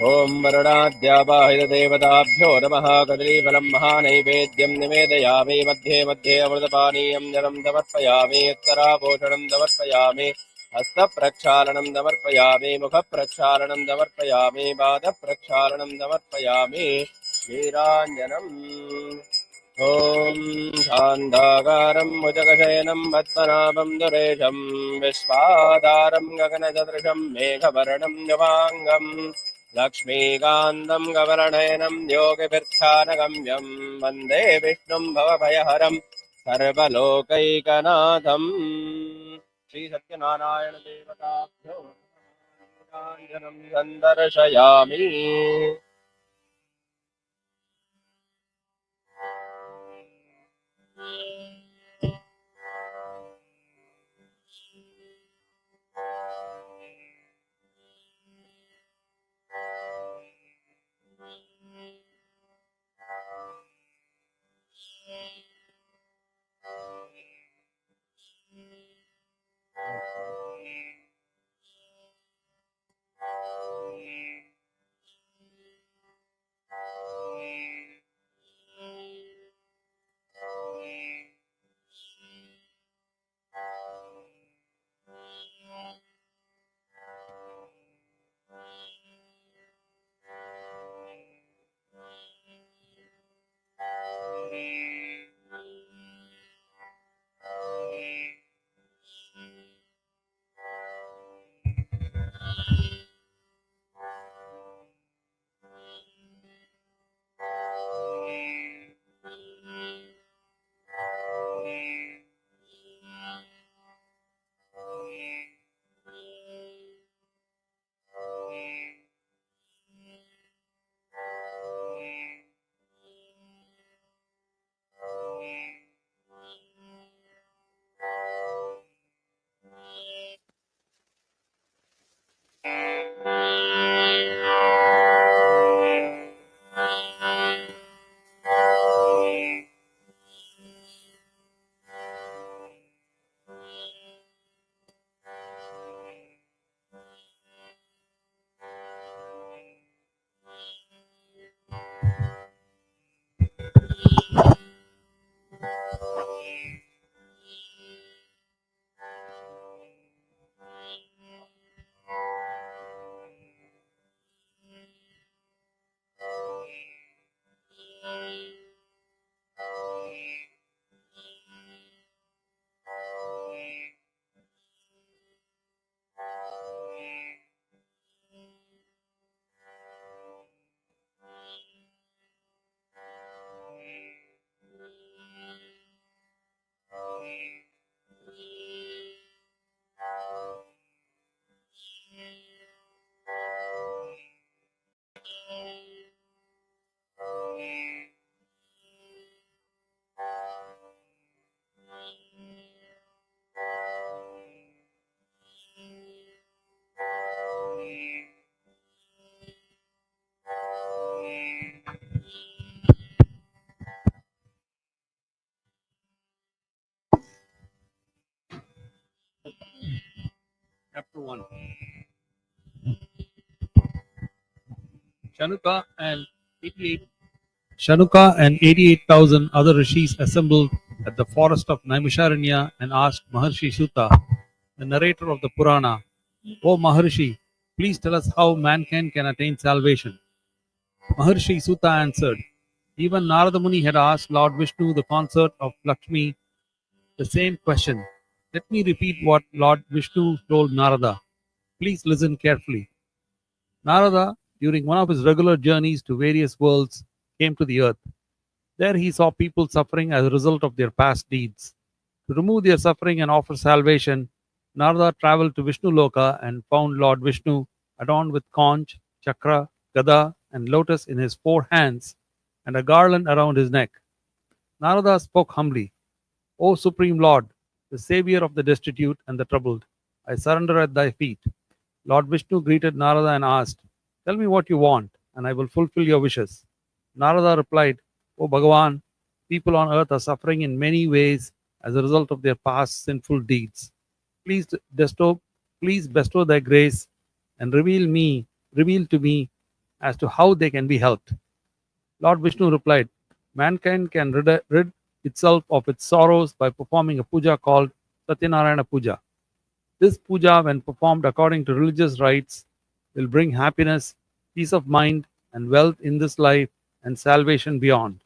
ॐ वरुणाद्यावाहितदेवताभ्यो नमः कदलीफलं महानैवेद्यं निवेदयामि मध्ये मध्ये अमृतपानीयं जलं समर्पयामि उत्तराभूषणं समर्पयामि हस्तप्रक्षालनं समर्पयामि मुखप्रक्षालनं समर्पयामि पादप्रक्षालनं समर्पयामि नीराञ्जनम् ॐ शान्ताकारं भुजगशयनं पद्मनाभं सुरेशं विश्वाधारं गगनसदृशं मेघवर्णं नवाङ्गम् लक्ष्मीकान्तं गवर्णयनं योगिभिर्ध्यानगम्यं वन्दे विष्णुं भवभयहरं सर्वलोकैकनाथम् Shri Satyanarayan देवताभ्यो नीराञ्जनं सन्दर्शयामि Chapter 1. Shanuka and 88 Shanuka and 88,000 other rishis assembled at the forest of Naimisharanya and asked Maharshi Suta, the narrator of the Purana, O Maharshi, please tell us how mankind can attain salvation. Maharshi Suta answered, even Narada Muni had asked Lord Vishnu, the consort of Lakshmi, the same question. Let me repeat what Lord Vishnu told Narada. Please listen carefully. Narada, during one of his regular journeys to various worlds, came to the earth. There he saw people suffering as a result of their past deeds. To remove their suffering and offer salvation, Narada traveled to Vishnu Loka and found Lord Vishnu adorned with conch, chakra, gada, and lotus in his four hands and a garland around his neck. Narada spoke humbly, O Supreme Lord, the Savior of the destitute and the troubled, I surrender at thy feet. Lord Vishnu greeted Narada and asked, tell me what you want, and I will fulfill your wishes. Narada replied, O Bhagavan, people on earth are suffering in many ways as a result of their past sinful deeds. Please bestow, please bestow thy grace and reveal to me as to how they can be helped. Lord Vishnu replied, mankind can rid itself of its sorrows by performing a puja called Satyanarayana Puja. This puja, when performed according to religious rites, will bring happiness, peace of mind, and wealth in this life and salvation beyond.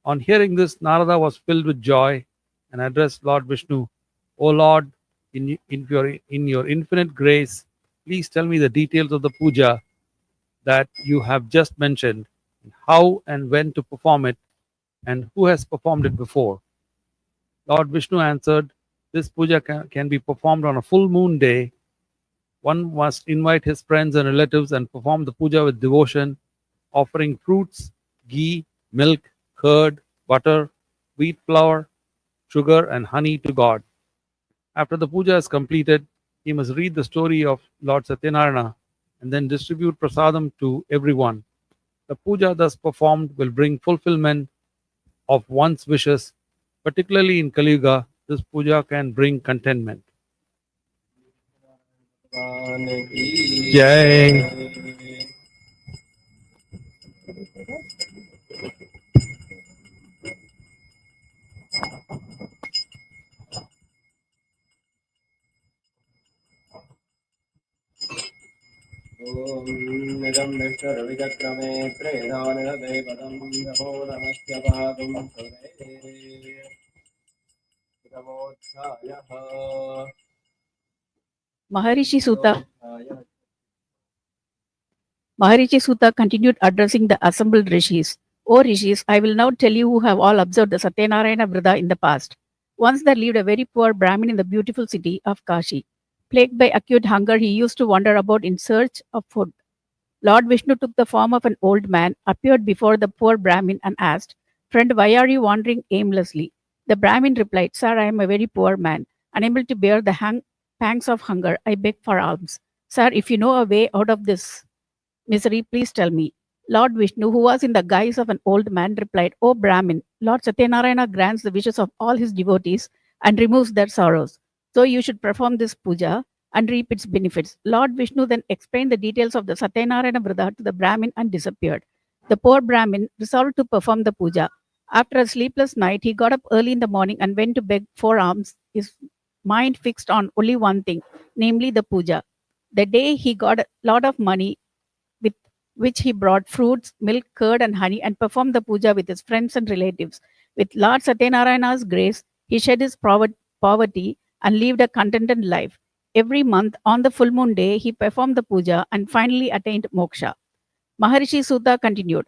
On hearing this, Narada was filled with joy and addressed Lord Vishnu, O Lord, in your infinite grace, please tell me the details of the puja that you have just mentioned, how and when to perform it, and who has performed it before. Lord Vishnu answered, this puja can be performed on a full moon day. One must invite his friends and relatives and perform the puja with devotion, offering fruits, ghee, milk, curd, butter, wheat flour, sugar, and honey to God. After the puja is completed, he must read the story of Lord Satyanarayana and then distribute prasadam to everyone. The puja thus performed will bring fulfillment of one's wishes, particularly in Kali Yuga. This puja can bring contentment. Jai. ॐ निजं विष्णुरविचक्रमे प्रेधानिरदेवतं नमो नमस्य पातुं नमोऽध्यायः Maharishi Sutta continued addressing the assembled rishis. O rishis, I will now tell you who have all observed the Satyanarayana Vrata in the past. Once there lived a very poor Brahmin in the beautiful city of Kashi. Plagued by acute hunger, he used to wander about in search of food. Lord Vishnu took the form of an old man, appeared before the poor Brahmin, and asked, friend, why are you wandering aimlessly? The Brahmin replied, sir, I am a very poor man, unable to bear the pangs of hunger. I beg for alms. Sir, if you know a way out of this misery, please tell me. Lord Vishnu, who was in the guise of an old man, replied, O Brahmin, Lord Satyanarayana grants the wishes of all his devotees and removes their sorrows. So you should perform this puja and reap its benefits. Lord Vishnu then explained the details of the Satyanarayana Vrata to the Brahmin and disappeared. The poor Brahmin resolved to perform the puja. After a sleepless night, he got up early in the morning and went to beg for alms, his mind fixed on only one thing, namely the puja. The day he got a lot of money, with which he brought fruits, milk, curd, and honey, and performed the puja with his friends and relatives. With Lord Satyanarayana's grace, he shed his poverty and lived a contented life. Every month, on the full moon day, he performed the puja and finally attained moksha. Maharishi Sutta continued.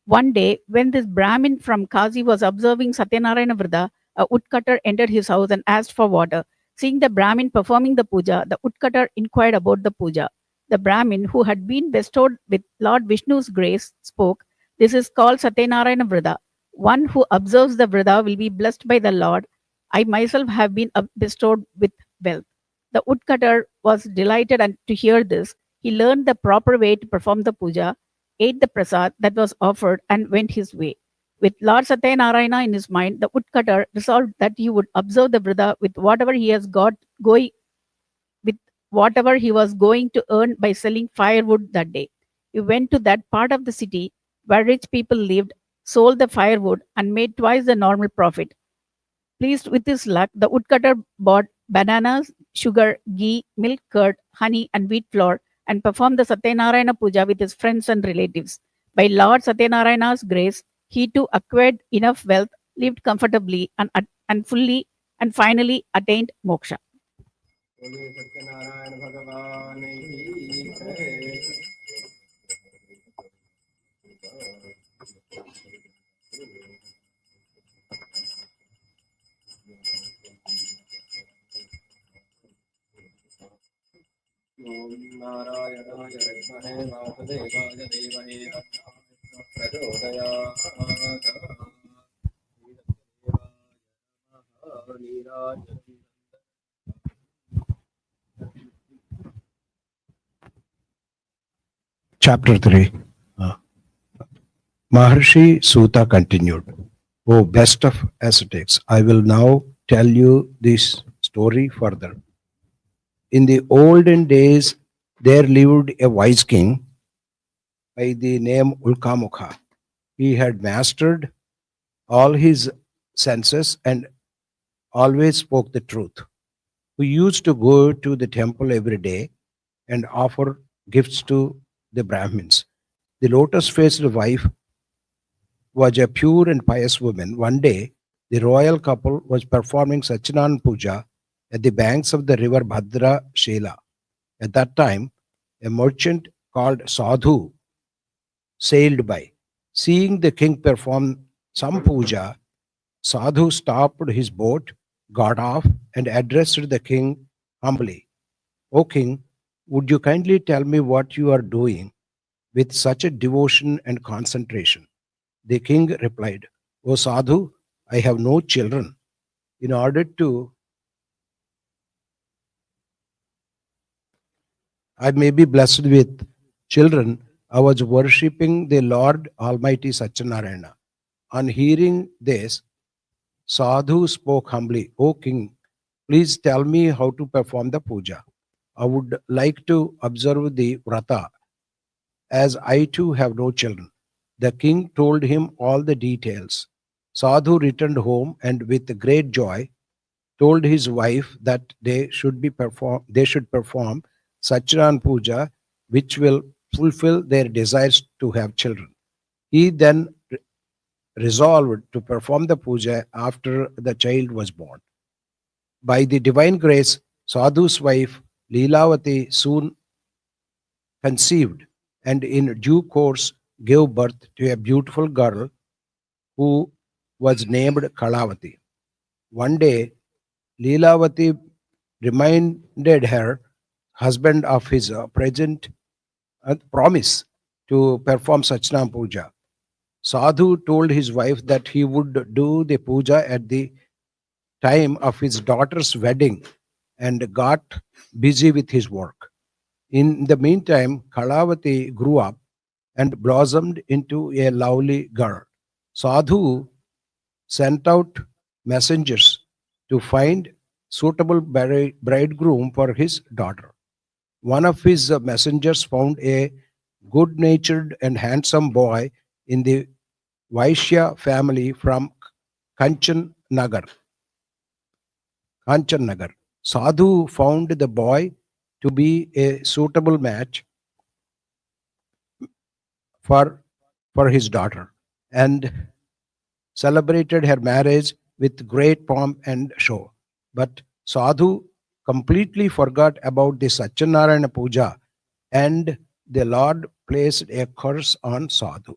One day, when this Brahmin from Kazi was observing Satyanarayana Vrata, a woodcutter entered his house and asked for water. Seeing the Brahmin performing the puja, the woodcutter inquired about the puja. The Brahmin, who had been bestowed with Lord Vishnu's grace, spoke, this is called Satyanarayana Vrata. One who observes the Vrata will be blessed by the Lord. I myself have been bestowed with wealth. The woodcutter was delighted to hear this. He learned the proper way to perform the puja, ate the prasad that was offered, and went his way. With Lord Satyanarayana in his mind, the woodcutter resolved that he would observe the Vrata with whatever he has got going with whatever he was going to earn by selling firewood that day. He went to that part of the city where rich people lived, sold the firewood, and made twice the normal profit. Pleased with his luck, the woodcutter bought bananas, sugar, ghee, milk curd, honey, and wheat flour and performed the Satyanarayana Puja with his friends and relatives. By Lord Satyanarayana's grace, he too acquired enough wealth, lived comfortably, and fully and finally attained moksha. बोलिए सत्यनारायण भगवान की जय। ओम नारायणाय विद्महे वासुदेवाय धीमहि तन्नो प्रचोदयात्। Chapter 3. Maharshi Suta continued. O best of ascetics, I will now tell you this story further. In the olden days, there lived a wise king by the name Ulkamukha. He had mastered all his senses and always spoke the truth. We used to go to the temple every day and offer gifts to the Brahmins. The lotus-faced wife was a pure and pious woman. One day, the royal couple was performing Satyanarayana Puja at the banks of the river Bhadra Shela. At that time, a merchant called Sadhu sailed by. Seeing the king perform some puja, Sadhu stopped his boat, got off, and addressed the king humbly. O king, would you kindly tell me what you are doing with such a devotion and concentration? The king replied, O Sadhu, I have no children. In order to I may be blessed with children, I was worshipping the Lord Almighty Satyanarayana. On hearing this, Sadhu spoke humbly, O king, please tell me how to perform the puja. I would like to observe the vrata, as I too have no children. The king told him all the details. Sadhu returned home and with great joy told his wife that they should perform Satyanarayana Puja, which will fulfill their desires to have children. He then resolved to perform the puja after the child was born. By the divine grace, Sadhu's wife Leelavati soon conceived and in due course gave birth to a beautiful girl who was named Kalavati. One day, Leelavati reminded her husband of his present promise to perform Satyanarayana Puja. Sadhu told his wife that he would do the puja at the time of his daughter's wedding and got busy with his work. In the meantime, Kalavati grew up and blossomed into a lovely girl. Sadhu sent out messengers to find suitable bridegroom for his daughter. One of his messengers found a good-natured and handsome boy in the Vaishya family from Kanchan Nagar. Sadhu found the boy to be a suitable match for his daughter and celebrated her marriage with great pomp and show. But Sadhu completely forgot about the Satyanarayana Puja and the Lord placed a curse on Sadhu.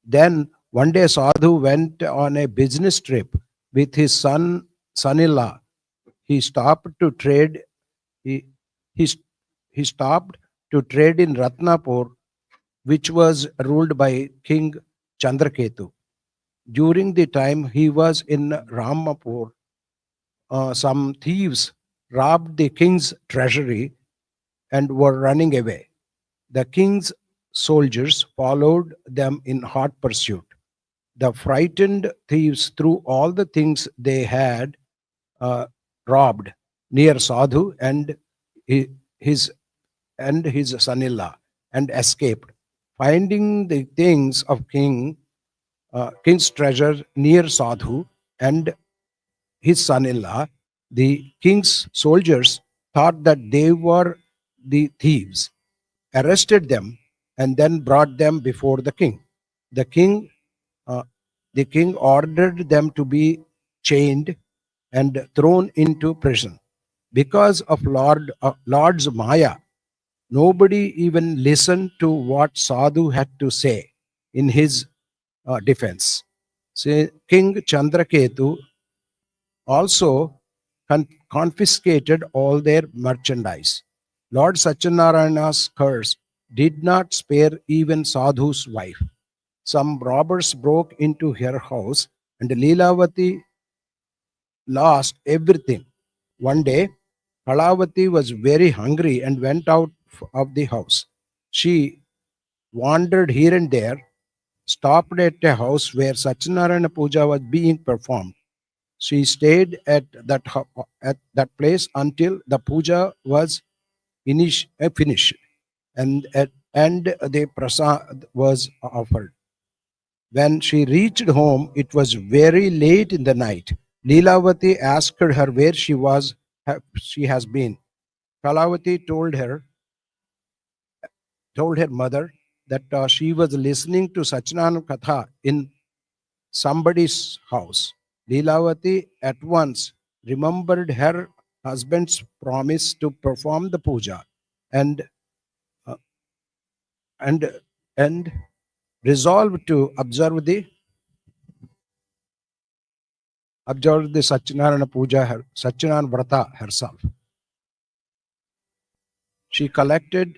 Then one day Sadhu went on a business trip with his son-in-law. He stopped to trade. He stopped to trade in Ratnapur, which was ruled by King Chandraketu. During the time he was in Ramapur, some thieves robbed the king's treasury and were running away. The king's soldiers followed them in hot pursuit. The frightened thieves threw all the things they had robbed near Sadhu and his and his son-in-law and escaped. Finding the things of king's treasure near Sadhu and his son-in-law, the king's soldiers thought that they were the thieves, arrested them, and then brought them before the king. The king, uh, the king ordered them to be chained and thrown into prison. Because of Lord's Maya, nobody even listened to what Sadhu had to say in his defense. See, King Chandraketu also confiscated all their merchandise. Lord Satyanarayana's curse did not spare even Sadhu's wife. Some robbers broke into her house and Leelavati lost everything. One day, Kalavati was very hungry and went out of the house. She wandered here and there, stopped at a house where Satyanarayana Puja was being performed. She stayed at that place until the puja was finished and the prasad was offered. When she reached home, it was very late in the night. Leelavati asked her where she has been. Kalavati told her mother that she was listening to Satyanarayana Katha in somebody's house. Leelavati at once remembered her husband's promise to perform the puja and uh, and and resolved to observe the Satyanarayana Puja, Satyanarayana Vrata herself. She collected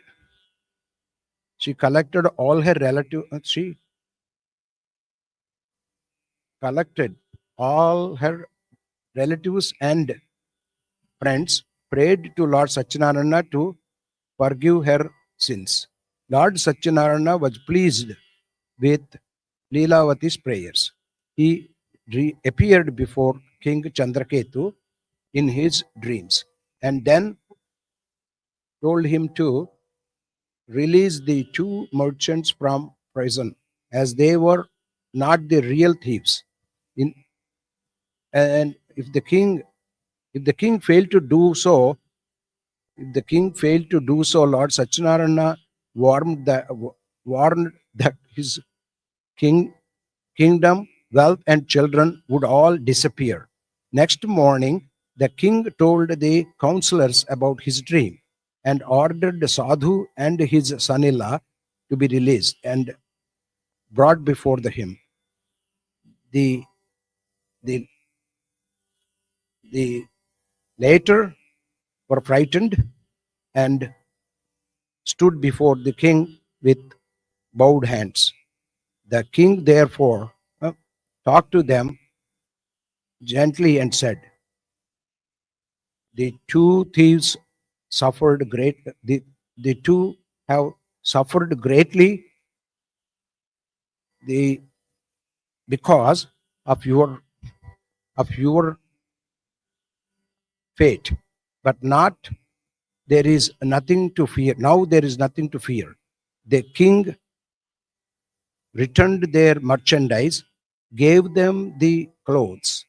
she collected all her relatives. She collected all her relatives and friends, prayed to Lord Satyanarayana to forgive her sins. Lord Satyanarayana was pleased with Leelavati's prayers. He appeared before King Chandraketu in his dreams and then told him to release the two merchants from prison as they were not the real thieves. In, and if the king failed to do so, if the king failed to do so, Lord Satyanarayana warned that his king, kingdom, wealth, and children would all disappear. Next morning, the king told the counselors about his dream and ordered the Sadhu and his son-in-law to be released and brought before him. The, the, the latter were frightened and stood before the king with bowed hands. The king therefore talked to them gently and said, The two thieves suffered the two have suffered greatly the because of your fate, but not there is nothing to fear. Now there is nothing to fear. The king returned their merchandise, gave them the clothes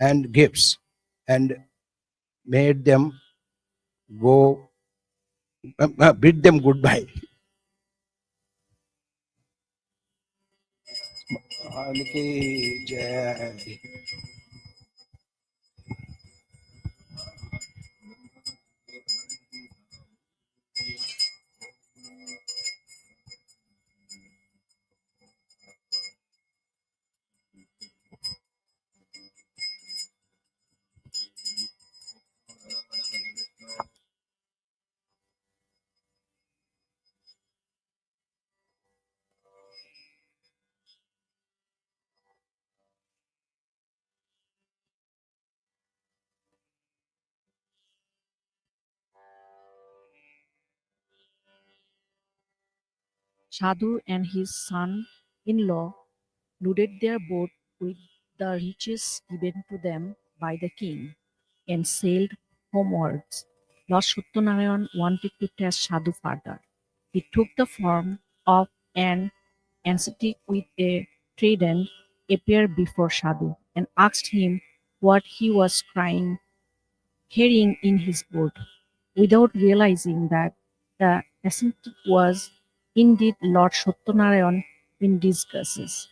and gifts, and made them go, bid them goodbye. Sadhu and his son-in-law loaded their boat with the riches given to them by the king and sailed homewards. Lord Satyanarayan wanted to test Sadhu further. He took the form of an ascetic with a trident, appeared before Sadhu, and asked him what he was carrying in his boat, without realizing that the ascetic was indeed Lord Satyanarayan in disguise.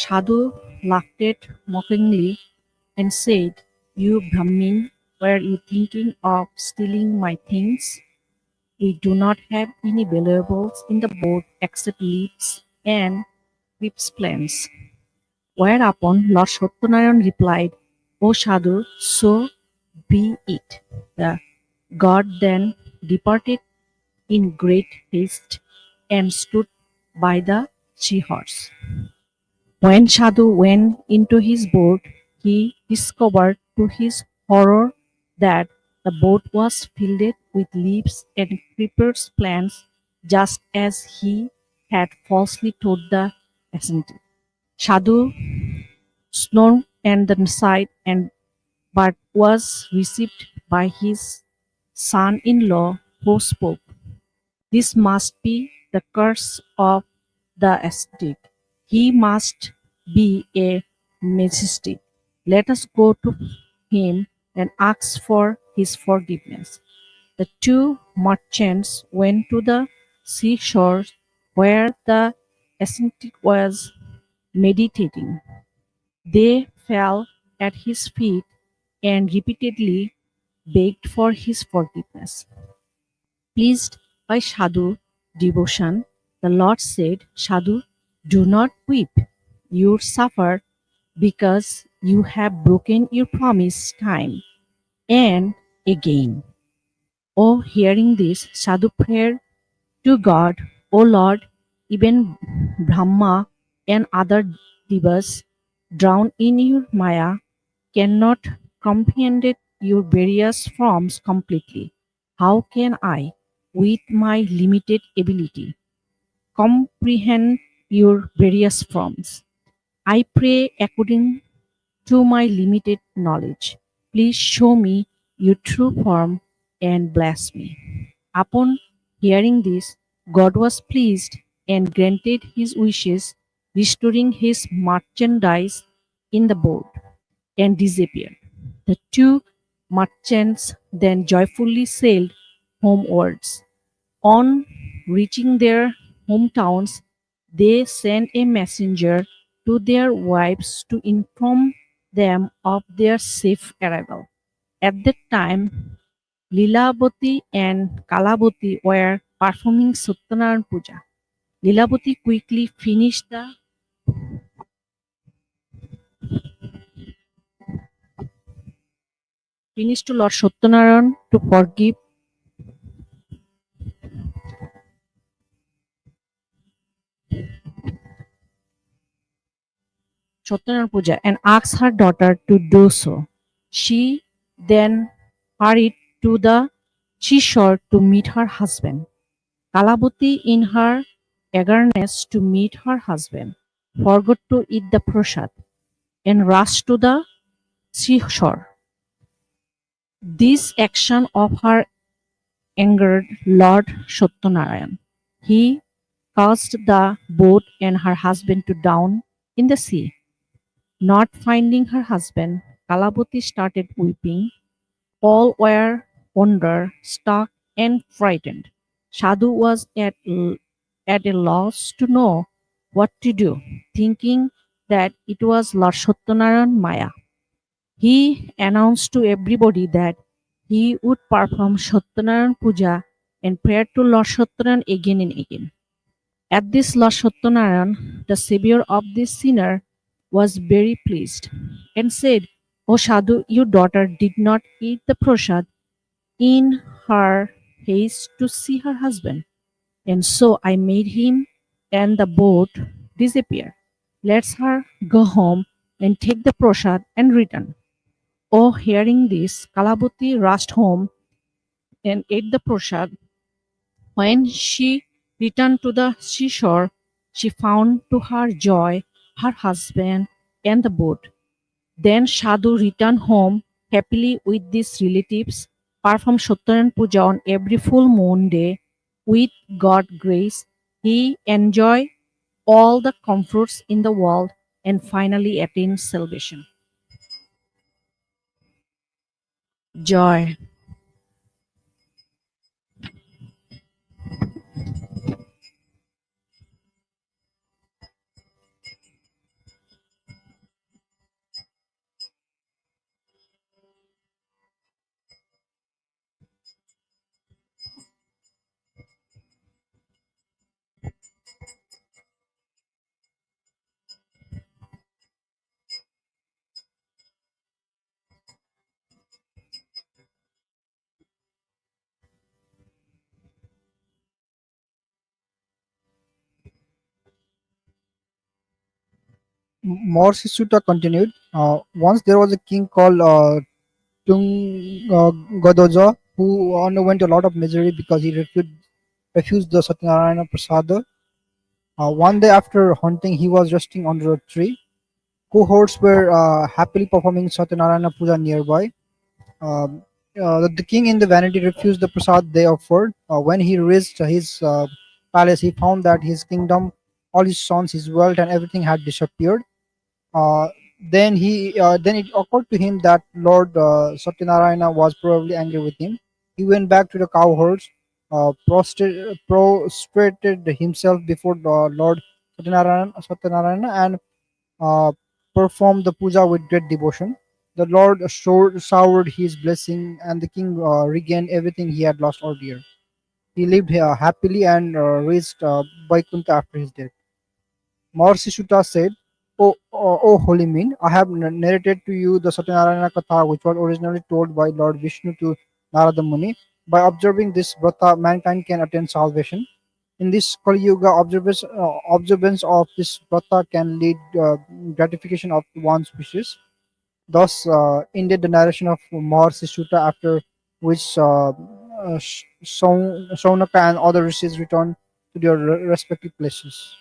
Sadhu laughed mockingly and said, "You Brahmin, were you thinking of stealing my things? We do not have any valuables in the boat except leaves and whips plants." Whereupon Lord Satyanarayan replied, "O Sadhu, so be it." The god then departed in great haste and stood by the seahorse. When Sadhu went into his boat, he discovered to his horror that the boat was filled with leaves and creepers plants, just as he had falsely told the ascetic. Sadhu snored and then sighed, and but was received by his son-in-law, who spoke, "This must be the curse of the ascetic. He must be a majestic. Let us go to him and ask for his forgiveness." The two merchants went to the seashore where the ascetic was meditating. They fell at his feet and repeatedly begged for his forgiveness. Pleased by Sadhu devotion, the Lord said, "Sadhu, do not weep. You suffer because you have broken your promise time and again." Oh, hearing this, Sadhu prayed to God, "O Lord, even Brahma and other devas drowned in your Maya cannot comprehend your various forms completely. How can I, with my limited ability, comprehend your various forms? I pray according to my limited knowledge. Please show me your true form and bless me." Upon hearing this, God was pleased and granted his wishes, restoring his merchandise in the boat, and disappeared. The two merchants then joyfully sailed homewards. On reaching their hometowns, they sent a messenger to their wives to inform them of their safe arrival. At that time, Lilavati and Kalavati were performing Satyanarayan Puja. Lilavati quickly finished to Lord Satyanarayan to forgive Satyanarayana Puja and asked her daughter to do so. She then hurried to the seashore to meet her husband. Kalavati, in her eagerness to meet her husband, forgot to eat the prasad and rushed to the seashore. This action of her angered Lord Satyanarayan. He caused the boat and her husband to drown in the sea. Not finding her husband, Kalavati started weeping. All were wonder struck and frightened. Sadhu was at a loss to know what to do, thinking that it was Lord Satyanarayan Maya. He announced to everybody that he would perform Satyanarayan Puja and pray to Lord Satyanarayan again and again. At this, Lord Satyanarayan, the savior of this sinner, was very pleased and said, "O Sadhu, your daughter did not eat the prasad in her haste to see her husband, and so I made him and the boat disappear. Let her go home and take the prasad and return." Oh, hearing this, Kalavati rushed home and ate the prasad. When she returned to the seashore, she found to her joy her husband and the boat. Then Sadhu returned home happily with his relatives performed Satyanarayan Puja on every full moon day with God's grace. He enjoyed all the comforts in the world and finally attained salvation. Joy. More Sisuta continued. Once there was a king called Tung Godoja who underwent a lot of misery because he refused the Satyanarayana Prasada. One day after hunting, he was resting under a tree. Cohorts were happily performing Satyanarayana Puja nearby. Um, the king in the vanity refused the prasad they offered. When he reached his palace, he found that his kingdom, all his sons, his wealth, and everything had disappeared. Uh, then it occurred to him that Lord Satyanarayana was probably angry with him. He went back to the cow herds, prostrated himself before Lord Satyanarayana and uh, performed the puja with great devotion. The Lord showered his blessing, and the king regained everything he had lost earlier. He lived happily and reached Vaikuntha after his death. Maharishi Sutta said, O holy men, I have narrated to you the Satyanarayana Katha, which was originally told by Lord Vishnu to Narada Muni. By observing this vrata, mankind can attain salvation. In this Kali Yuga, observance of this vrata can lead gratification of one's wishes. Thus ended the narration of Maharishi Sutta, after which Saunaka and other rishis returned to their respective places.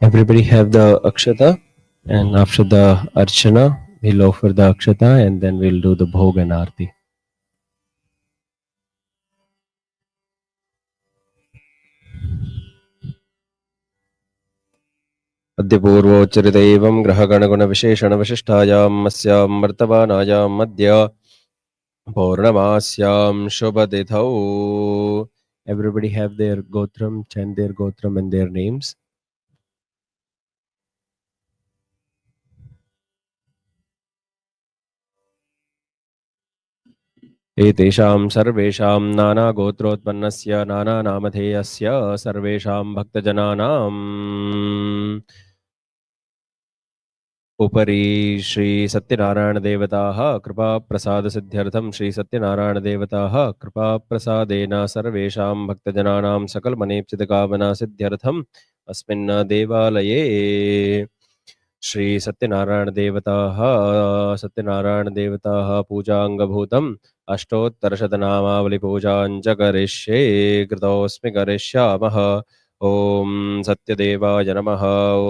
Everybody have the akshata, and after the archana, we'll offer the akshata and then we'll do the bhog and arti. अद्य पूर्वोच्चरित एवं ग्रहगणगुणविशेषणविशिष्टायाम् अस्यां वर्तमानायाम् अद्य पौर्णमास्यां शुभतिथौ. Everybody have their gotram, chant their gotram and their names. एतेषां सर्वेषां नानागोत्रोत्पन्नस्य नानानामधेयस्य सर्वेषां भक्तजनानाम् उपरि श्री सत्यनारायणदेवताः कृपाप्रसादसिद्ध्यर्थं श्री सत्यनारायणदेवताः कृपाप्रसादेन सर्वेषां भक्तजनानां सकलमनेप्सितकामनासिद्ध्यर्थम् अस्मिन् देवालये श्री सत्यनारायणदेवताः पूजाङ्गभूतम् अष्टोत्तरशतनामावलिपूजाञ्च करिष्ये कृतोऽस्मि करिष्यामः. ॐ सत्यदेवाय नमः.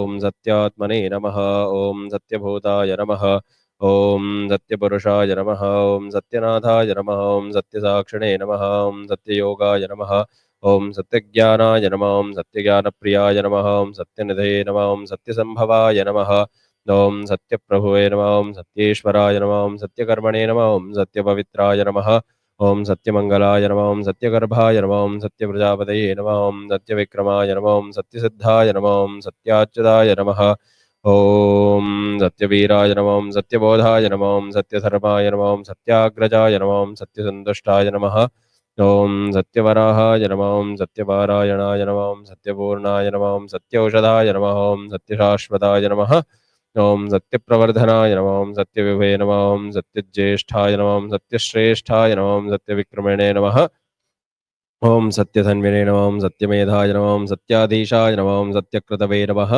ॐ सत्यात्मने नमः. ॐ सत्यभूताय नमः. ॐ सत्यपुरुषाय नमः. ॐ सत्यनाथाय नमः. ॐ सत्यसाक्षिणे नमः. ॐ सत्ययोगाय नमः. ॐ सत्यज्ञानाय नमः. ॐ सत्यज्ञानप्रियाय नमः. ॐ सत्यनिधये नमः. ॐ सत्यसम्भवाय नमः. ॐ सत्यप्रभुवे नमः. ॐ सत्येश्वराय नमः. ॐ सत्यकर्मणे नमः. ॐ सत्यपवित्राय नमः. ॐ सत्यमङ्गलाय नमः. ॐ सत्यगर्भाय नमः. ॐ सत्यप्रजापतये नमः. ॐ सत्यविक्रमाय नमः. ॐ सत्यसिद्धाय नमः. ॐ सत्याच्युताय नमः. ॐ सत्यवीराय नमः. ॐ सत्यबोधाय नमः. ॐ सत्यधर्माय नमः. ॐ सत्याग्रजाय नमः. ॐ सत्यसन्तुष्टाय नमः. ॐ सत्यवराहाय नमः. ॐ सत्यपारायणाय नमः. ॐ सत्यपूर्णाय नमः. ॐ सत्यौषधाय नमः. ॐ सत्यशाश्वताय नमः. ॐ सत्यप्रवर्धनाय नमः. ॐ सत्यविभवे नमः. ॐ सत्यज्येष्ठाय नमः. ॐ सत्यश्रेष्ठाय नमः. ॐ सत्यविक्रमणे नमः. ॐ सत्यधन्विने नमः. ॐ सत्यमेधाय नमः. ॐ सत्याधीशाय नमः. ॐ सत्यकृतवे नमः.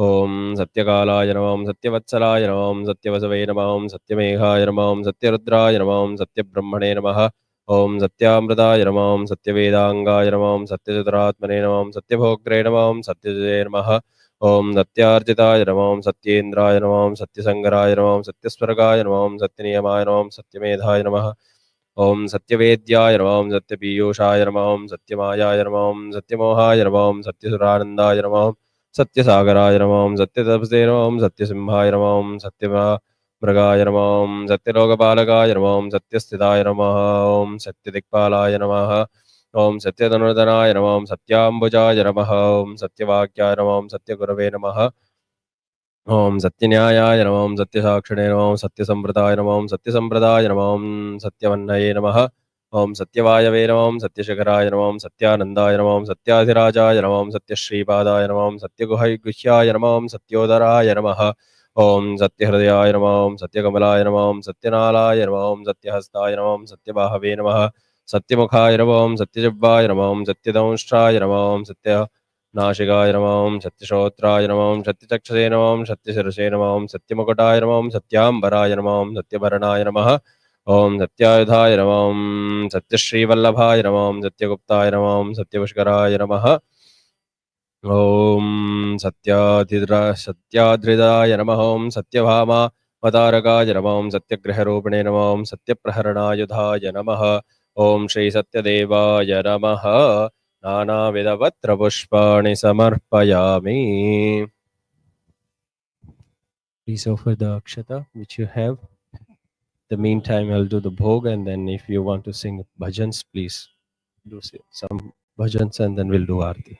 ॐ सत्यकालाय नमः. ॐ सत्यवत्सलाय नमः. ॐ सत्यवसवे नमः. ॐ सत्यमेघाय नमः. ॐ सत्यरुद्राय नमः. ॐ सत्यब्रह्मणे नमः. ॐ सत्यामृताय नमः. ॐ सत्यवेदाङ्गाय नमः. ॐ सत्यचतुरात्मने नमः. ॐ सत्यभोक्त्रे नमः. ॐ सत्यजये नमः. ॐ सत्यार्जिताय नमः. ॐ सत्येन्द्राय नमः. ॐ सत्यसङ्गराय नमः. ॐ सत्यस्वर्गाय नमः. ॐ सत्यनियमाय नमः. ॐ सत्यमेधाय नमः. ॐ सत्यवेद्याय नमः. ॐ सत्यपीयूषाय नमः. ॐ सत्यमायाय नमः. ॐ सत्यमोहाय नमः. ॐ सत्यसुरानन्दाय नमः. ॐ सत्यसागराय नमः. ॐ सत्यतपसे नमः. ॐ सत्यसिंहाय नमः. ॐ सत्यमृगाय नमः. ॐ सत्यलोकपालकाय नमः. ॐ सत्यस्थिताय नमः. ॐ सत्यदिक्पालाय नमः. ॐ सत्यधनुर्धराय नमः. ॐ सत्याम्बुजाय नमः. ॐ सत्यवाक्याय नमः. ॐ सत्यगुरवे नमः. ॐ सत्यन्यायाय नमः. ॐ सत्यसाक्षिणे नमः. ॐ सत्यसम्प्रदाय नमः. ॐ सत्यसम्प्रदाय नमः. ॐ सत्यवह्नये नमः. ॐ सत्यवायवे नमः. ॐ सत्यशिखराय नमः. ॐ सत्यानन्दाय नमः. ॐ सत्याधिराजाय नमः. ॐ सत्यश्रीपादाय नमः. ॐ सत्यगुह्याय नमः. ॐ सत्योदराय नमः. ॐ सत्यहृदयाय नमः. ॐ सत्यकमलाय नमः. ॐ सत्यनालाय नमः. ॐ सत्यहस्ताय नमः. ॐ सत्यबाहवे नमः. सत्यमुखाय नमः. ॐ सत्यजिह्वाय नमः. ॐ सत्यदंष्ट्राय नमः. ॐ सत्य नाशिकाय नमः. ॐ सत्यश्रोत्राय नमः. ॐ सत्यचक्षसे नमः. ॐ सत्यशिरसे नमः. ॐ सत्यमुकुटाय नमः. ॐ सत्याम्बराय नमः. ॐ सत्यभरणाय नमः. ॐ सत्यायुधाय नमः. ॐ सत्यश्रीवल्लभाय नमः. ॐ सत्यगुप्ताय नमः. ॐ सत्यपुष्कराय नमः. ॐ सत्याधृताय नमः. ॐ सत्यभामा वतारकाय नमः. ॐ सत्यग्रहरूपिणे नमः. ॐ सत्यप्रहरणायुधाय नमः. ॐ श्रीसत्यदेवाय नमः. नानाविधपत्रपुष्पाणि समर्पयामि. Please offer the akshata which you have. The meantime, I'll do the bhog, and then if you want to sing bhajans, please do some bhajans, and then we'll do aarti.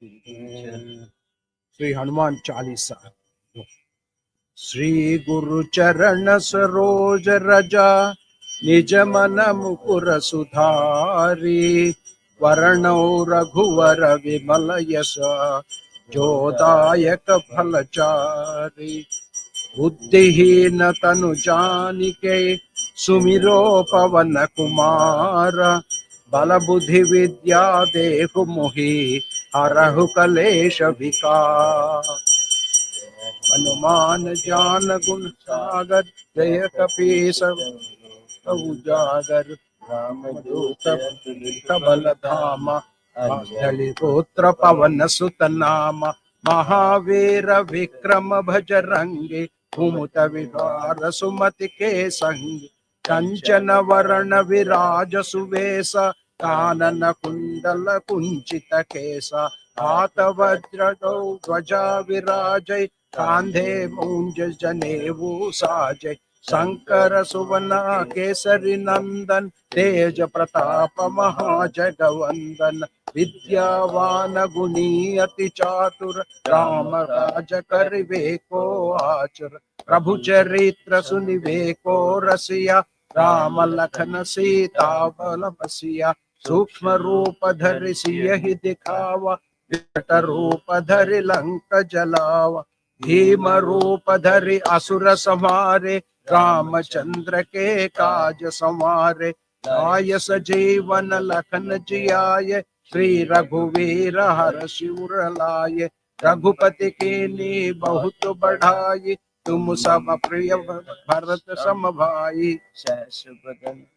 Shri Hanuman Chalisa. Shri गुरु चरण सरोज रजा, निज मन मुकुर सुधारी। वरणो रघुवर विमल यश, जोदायक फलचारी। बुद्धिहीन तनु जानिके, सुमिरो पवन कुमार। बल बुद्धि विद्या देहु मोहि, हरहु कलेश विकार। हनुमान ज्ञान गुण सागर, जय कपीस उजागर। रामदूत बल धामा, अंजलि पुत्र पवन सुत नामा। महावीर विक्रम भजरंगी, कुमत विहार सुमति के संगी। कंचन वरण विराज सुवेश, कानन कुंडल कुंचित केसा। हाथ वज्र ध्वजा विराजय, कांधे मूंज जनेऊ साजय। शंकर सुवन केसरी नंदन, तेज प्रताप महाजगवंदन। विद्यावान गुणी अति चातुर, राम काज करिबे को आचुर। प्रभु चरित्र सुनिबे को रसिया, राम लखन सीता बल बसिया। सूक्ष्म रूप धरि सियहि दिखावा, विकट रूप धरि लंक जलावा। भीम रूप धरि असुर संहारे, रामचंद्र के काज संवारे। लाय सजीवन लखन जियाय, श्री रघुवीर हर्षि उर लाय। रघुपति कीन्ही बहुत बढ़ाई, तुम सब प्रिय भरत सम भाई।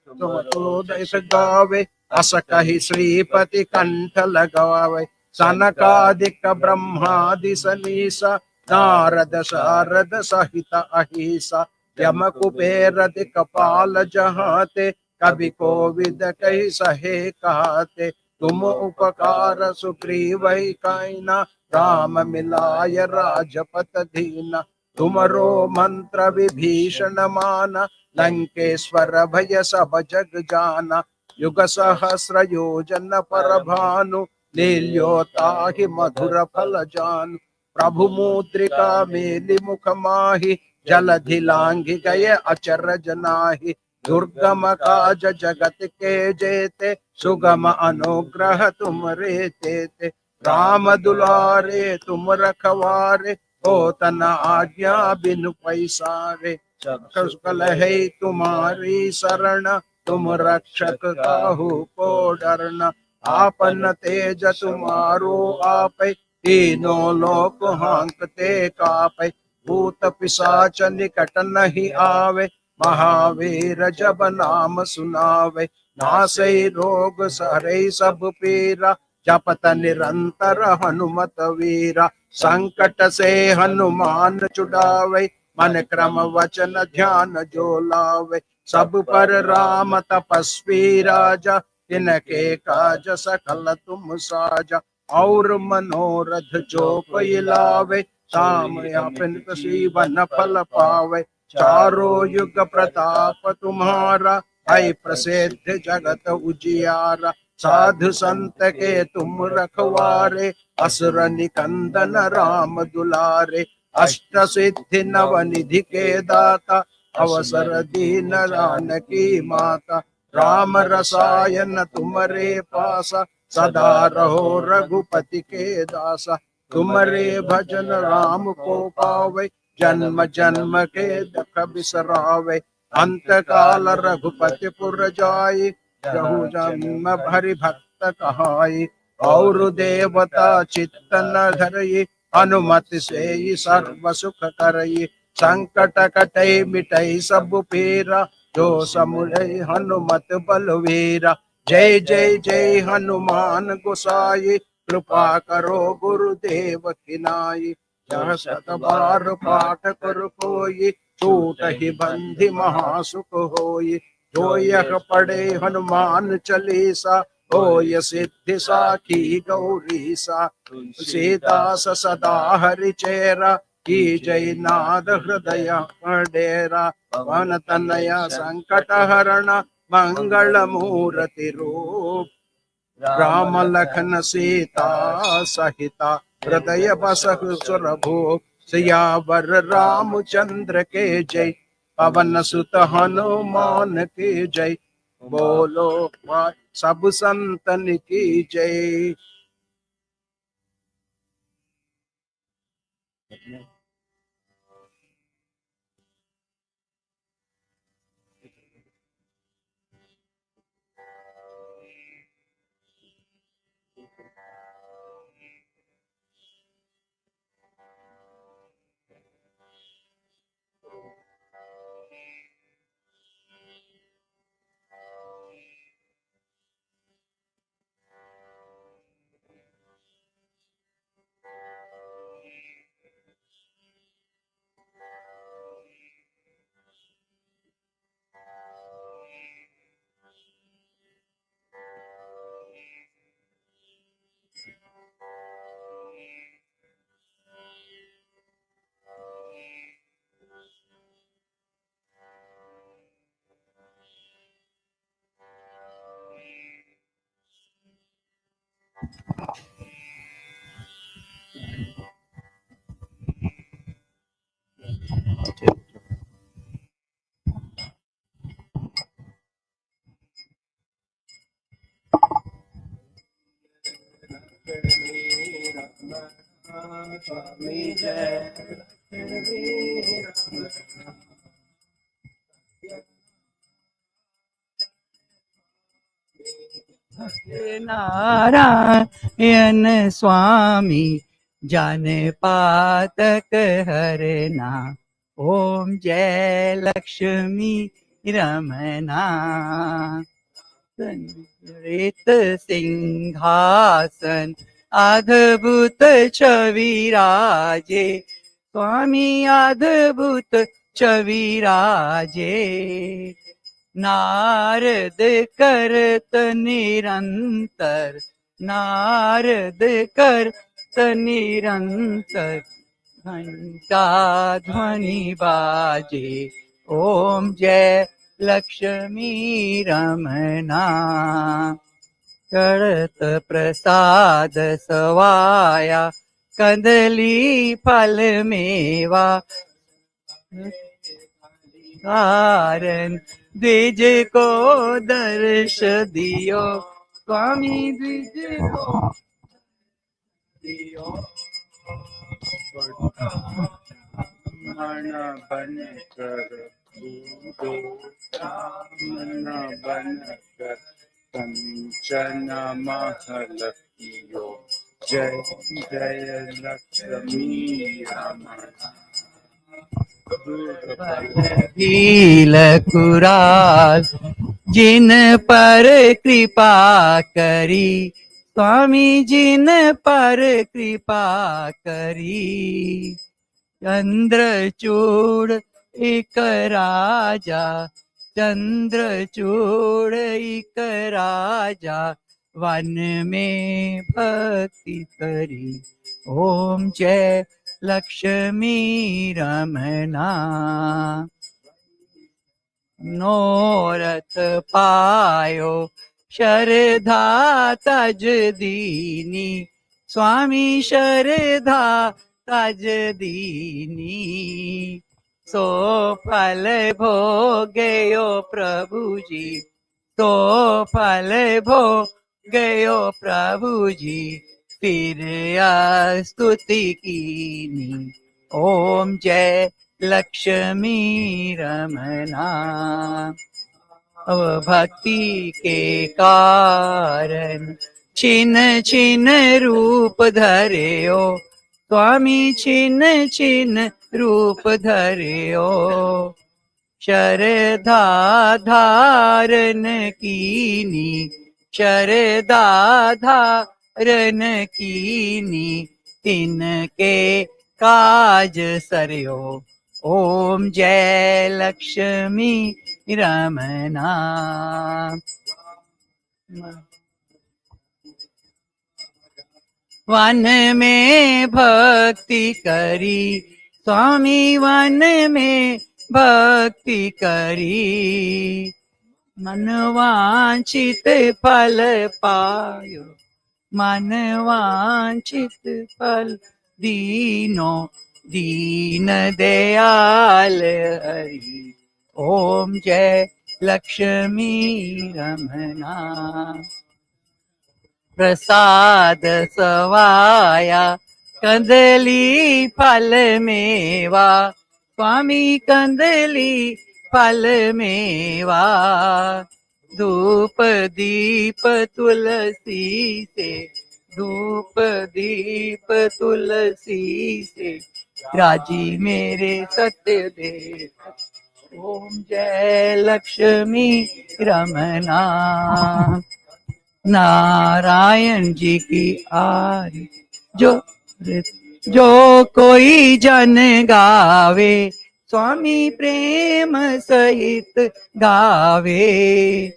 तुम तो देश गावे, अस कहि श्रीपति कंठ लगावे। सनकादिक ब्रह्मादि सनीसा, नारद शारद सहित अहिसा। यम कुबेर दिक्पाल जहाते, कवि कोविद कहि सहे कहते। तुम उपकार सुग्रीव काइना, राम मिलाय राजपत दीना। तुमरो मंत्र विभीषण माना, लंकेश्वर भय सब जग जाना। युग सहस्र योजन पर भानु, लील्यो ताहि मधुर फल जानु। प्रभु मुद्रिका मेलि मुख माहि, जलधि लांघि गए अचरज नाहि। दुर्गम काज जगत के जेते, सुगम अनुग्रह तुम रे तेते। राम दुलारे तुम रखवारे, होत न आज्ञा बिनु पैसारे। सकल है तुम्हारी शरण, तुम रक्षक काहू को डरना। आपन तेज तुम्हारो आपै, तीनों लोक हांकते कापै। भूत पिशाच निकट नहीं आवे, महावीर जब नाम सुनावे। नासै रोग सहरै सब पीरा, जपत निरंतर हनुमत वीरा। संकट से हनुमान छुड़ावे, मन क्रम वचन ध्यान जो लावे। सब पर राम तपस्वी राजा, तिनके काज सकल तुम साजा। और मनोरथ जो कोई लावे, ताम अपन सीवन फल पावे। चारों युग प्रताप तुम्हारा, है प्रसिद्ध जगत उजियारा। साधु संत के तुम रखवारे, असुर निकंदन राम दुलारे। अष्ट सिद्धि नव निधि के दाता, अवसर दीन जानकी माता। राम रसायन तुम्हारे पासा, सदा रहो रघुपति के दासा। तुम्हारे भजन राम को पावे, जन्म जन्म के दुख बिसरावे। अंत काल रघुपति पुर जाई, जहु जन्म भरि भक्त कहाई। और देवता चित्त न धरई, अनुमति से ही सर्व सुख करई। संकट कटै मिटै सब पीरा, जो समुझै हनुमत बलवीरा। जय जय जय हनुमान गोसाई, कृपा करो गुरुदेव की नाई। यह सत बार पाठ कर कोई, छूट ही बंधि महासुख होई। जो यह पढ़े हनुमान चालीसा, होय सिद्धि साखी गौरीसा। तुलसीदास सदा हरि चेरा, की जय नाद हृदय डेरा। पवन तनया संकट हरण, मंगल मूर्ति रूप। राम लखन सीता सहिता हृदय बसहु सुरभु सियावर रामचंद्र के जय। पवन सुत हनुमान के जय। बोलो भाई सब संतन की जय। नारायण स्वामी जन पातक हरना। ओम जय लक्ष्मी रमना। संत सिंहासन अद्भुत छवि राजे। स्वामी अद्भुत छवि राजे। नारद करत निरंतर। नारद करत निरंतर। घंटा ध्वनि बाजे। ओम जय लक्ष्मी रमना। करत प्रसाद सवाया कंदली फल मेवा। कारण द्विज को दर्श दियो। स्वामी द्विज को दियो। मन बन कर मन बन कर कंचन महल कियो। जय जय लक्ष्मी रमना। भील कुराल जिन पर कृपा करी। स्वामी जिन पर कृपा करी। चंद्रचूड़ एक राजा। चंद्रचूड़ एक राजा। वन में भक्ति करी। ओम जय लक्ष्मी रमना। नोरथ पायो शरधा तज दीनी। स्वामी शरधा तज दीनी। सो फल भोगयो प्रभु जी। तो फल भोगयो प्रभु जी। फिर स्तुति कीनी। ओम जय लक्ष्मी रमना। अब भक्ति के कारण छिन छिन रूप धर्यो। स्वामी छिन छिन रूप धर्यो। शरधा धारण कीनी। शरधा धारण कीनी। तिनके काज सरयो। ओम जय लक्ष्मी रमना। वन में भक्ति करी। स्वामी वन में भक्ति करी। मनवांछित फल पायो, मनवांछित फल दीनो दीन दयाल हरि। ओम जय लक्ष्मी रमना। प्रसाद सवाया कंदली फल मेवा, स्वामी कंदली फल मेवा। धूप दीप तुलसी से, धूप दीप तुलसी से, राजी मेरे सत्य दे। ओम जय लक्ष्मी रमना। नारायण जी की आरती जो कोई जन गावे, स्वामी प्रेम सहित गावे।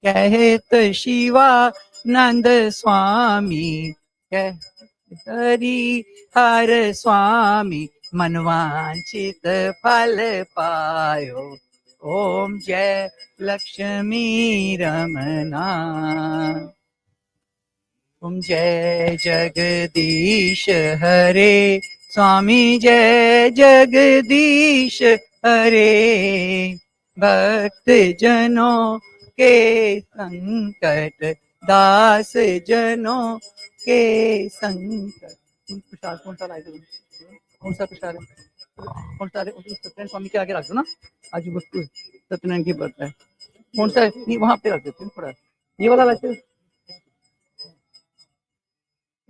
कहत शिवानंद स्वामी, कहत हरि हर स्वामी, मनवांछित फल पायो। ओम जय लक्ष्मी रमना। ओम जय जगदीश हरे, स्वामी जय जगदीश हरे। भक्त जनों के संकट, दास जनों के संकट। प्रसाद कौन सा लाए? कौन सा प्रसाद है? कौन सा? सत्यनारायण स्वामी के आगे रख दो ना, आज वस्तु सत्यनारायण की व्रत है। कौन सा? नहीं, वहां पे रख देते हैं थोड़ा, ये वाला रखते।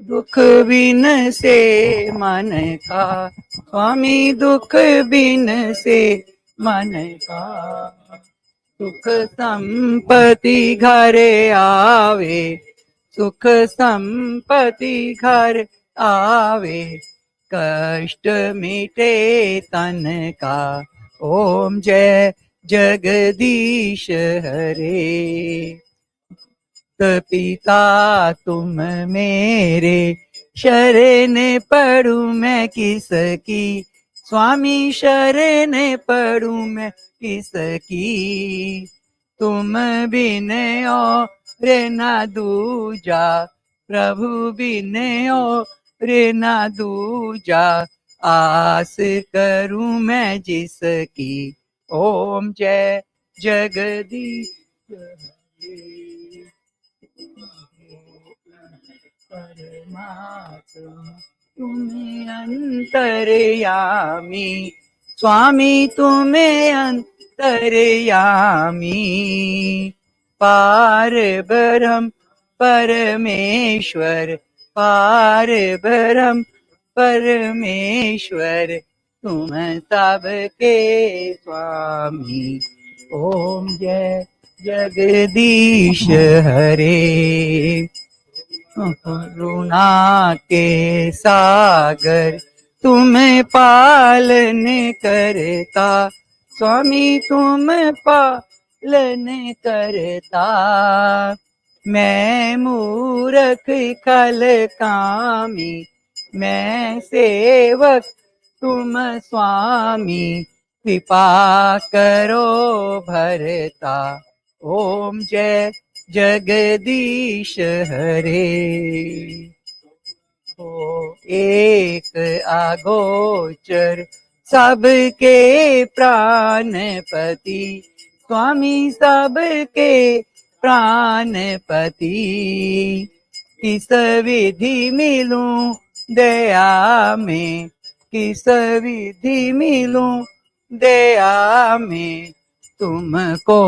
दुख बिन से मन का, स्वामी दुख बिन से मन का। सुख संपत्ति घर आवे, सुख संपत्ति घर आवे। कष्ट मिटे तन का, ओम जय जगदीश हरे। पिता तुम मेरे, शरण पढ़ूं मैं किसकी, स्वामी शरण पढ़ूं मैं किसकी। तुम बिन और ना दूजा, प्रभु बिन और ना दूजा। आस करूं मैं जिसकी, ओम जय जगदीश परमात्मा। तुम्हें अंतर्यामी, स्वामी तुम्हें अंतर्यामी। पार ब्रह्म परमेश्वर, पार ब्रह्म परमेश्वर। तुम सबके स्वामी, ओम जय जगदीश हरे। करुणा के सागर तुम पालन करता, स्वामी तुम पालन करता। मैं मूर्ख खल कामी, मैं सेवक तुम स्वामी। कृपा करो भरता, ओम जय जगदीश हरे। ओ एक अगोचर सबके प्राणपति, स्वामी सबके प्राणपति। किस विधि मिलूं दया में, किस विधि मिलूं दया में। तुमको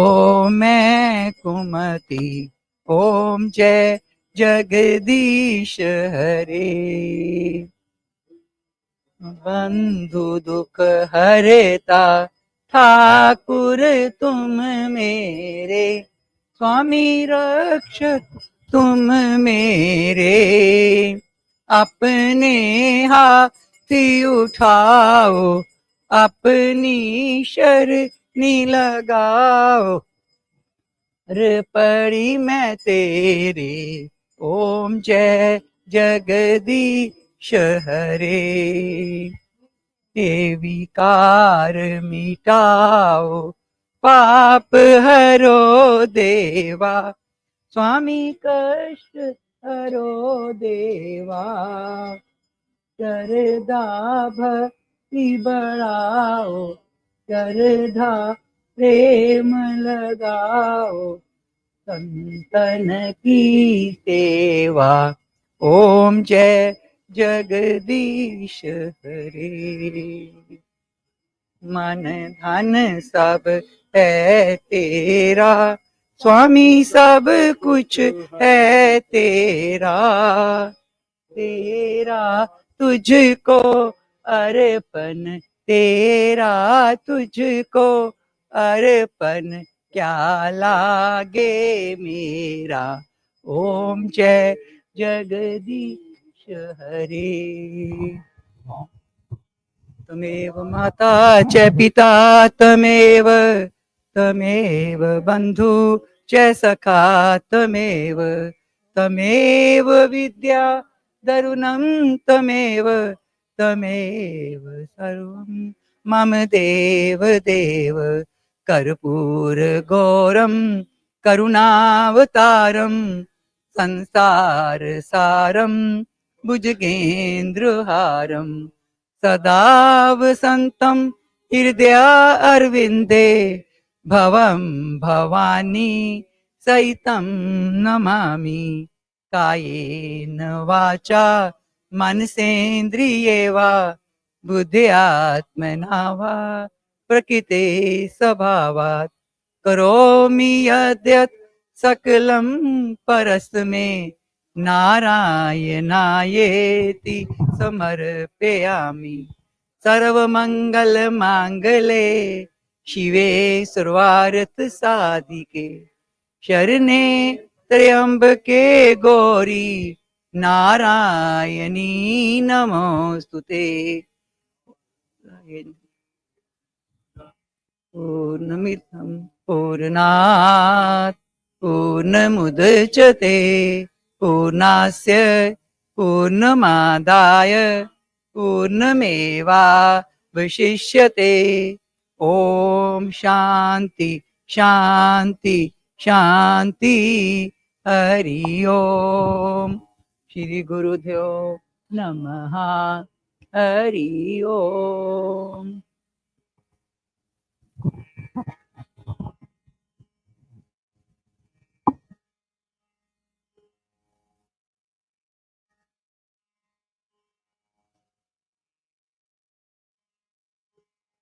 मैं कुमति, ओम जय जगदीश हरे। बंधु दुख हरता ठाकुर तुम मेरे, स्वामी रक्षक तुम मेरे। अपने हाथी उठाओ, अपनी शरणी लगाओ। पड़ी मैं तेरे, ओम जय जगदीश हरे। ये विकार मिटाओ, पाप हरो देवा, स्वामी कष्ट हरो देवा, श्रद्धा भक्ति बढ़ाओ, श्रद्धा प्रेम लगाओ, संतन की सेवा। ओम जय जगदीश हरे। मन धन सब है तेरा, स्वामी सब कुछ है तेरा, तेरा तुझको अर्पण, तेरा तुझको अर्पण, क्या लागे मेरा। ओम जय जगदीश हरे। तमेव माता च पिता तमेव, तमेव बंधु च सखा तमेव, तमेव विद्या दरुणं तमेव, तमेव सर्वं मम देव देव। कर्पूर गौरम करुणावतारम, संसार सारम भुजगेन्द्रहारम, सदा वसन्तं हृदय अरविन्दे, भवं भवानी सहितं नमामि। कायेन वाचा मनसेन्द्रिये वा, बुद्ध्यात्मना वा प्रकृते स्वभावात्, करोमि यद्यत् सकलं परस्मै, नारायणायेति समर्पयामि। सर्वमंगल मांगले शिवे सर्वार्थ साधिके, शरणे त्र्यंबके गौरी नारायणी नमोस्तुते। पूर्णमिदं पूर्णात् पूर्णमुदच्यते, पूर्णस्य पूर्णमादाय पूर्णमेवावशिष्यते। ओम शांति शांति शांति। हरि ओम। श्री गुरुदेव नमः। हरि ओम।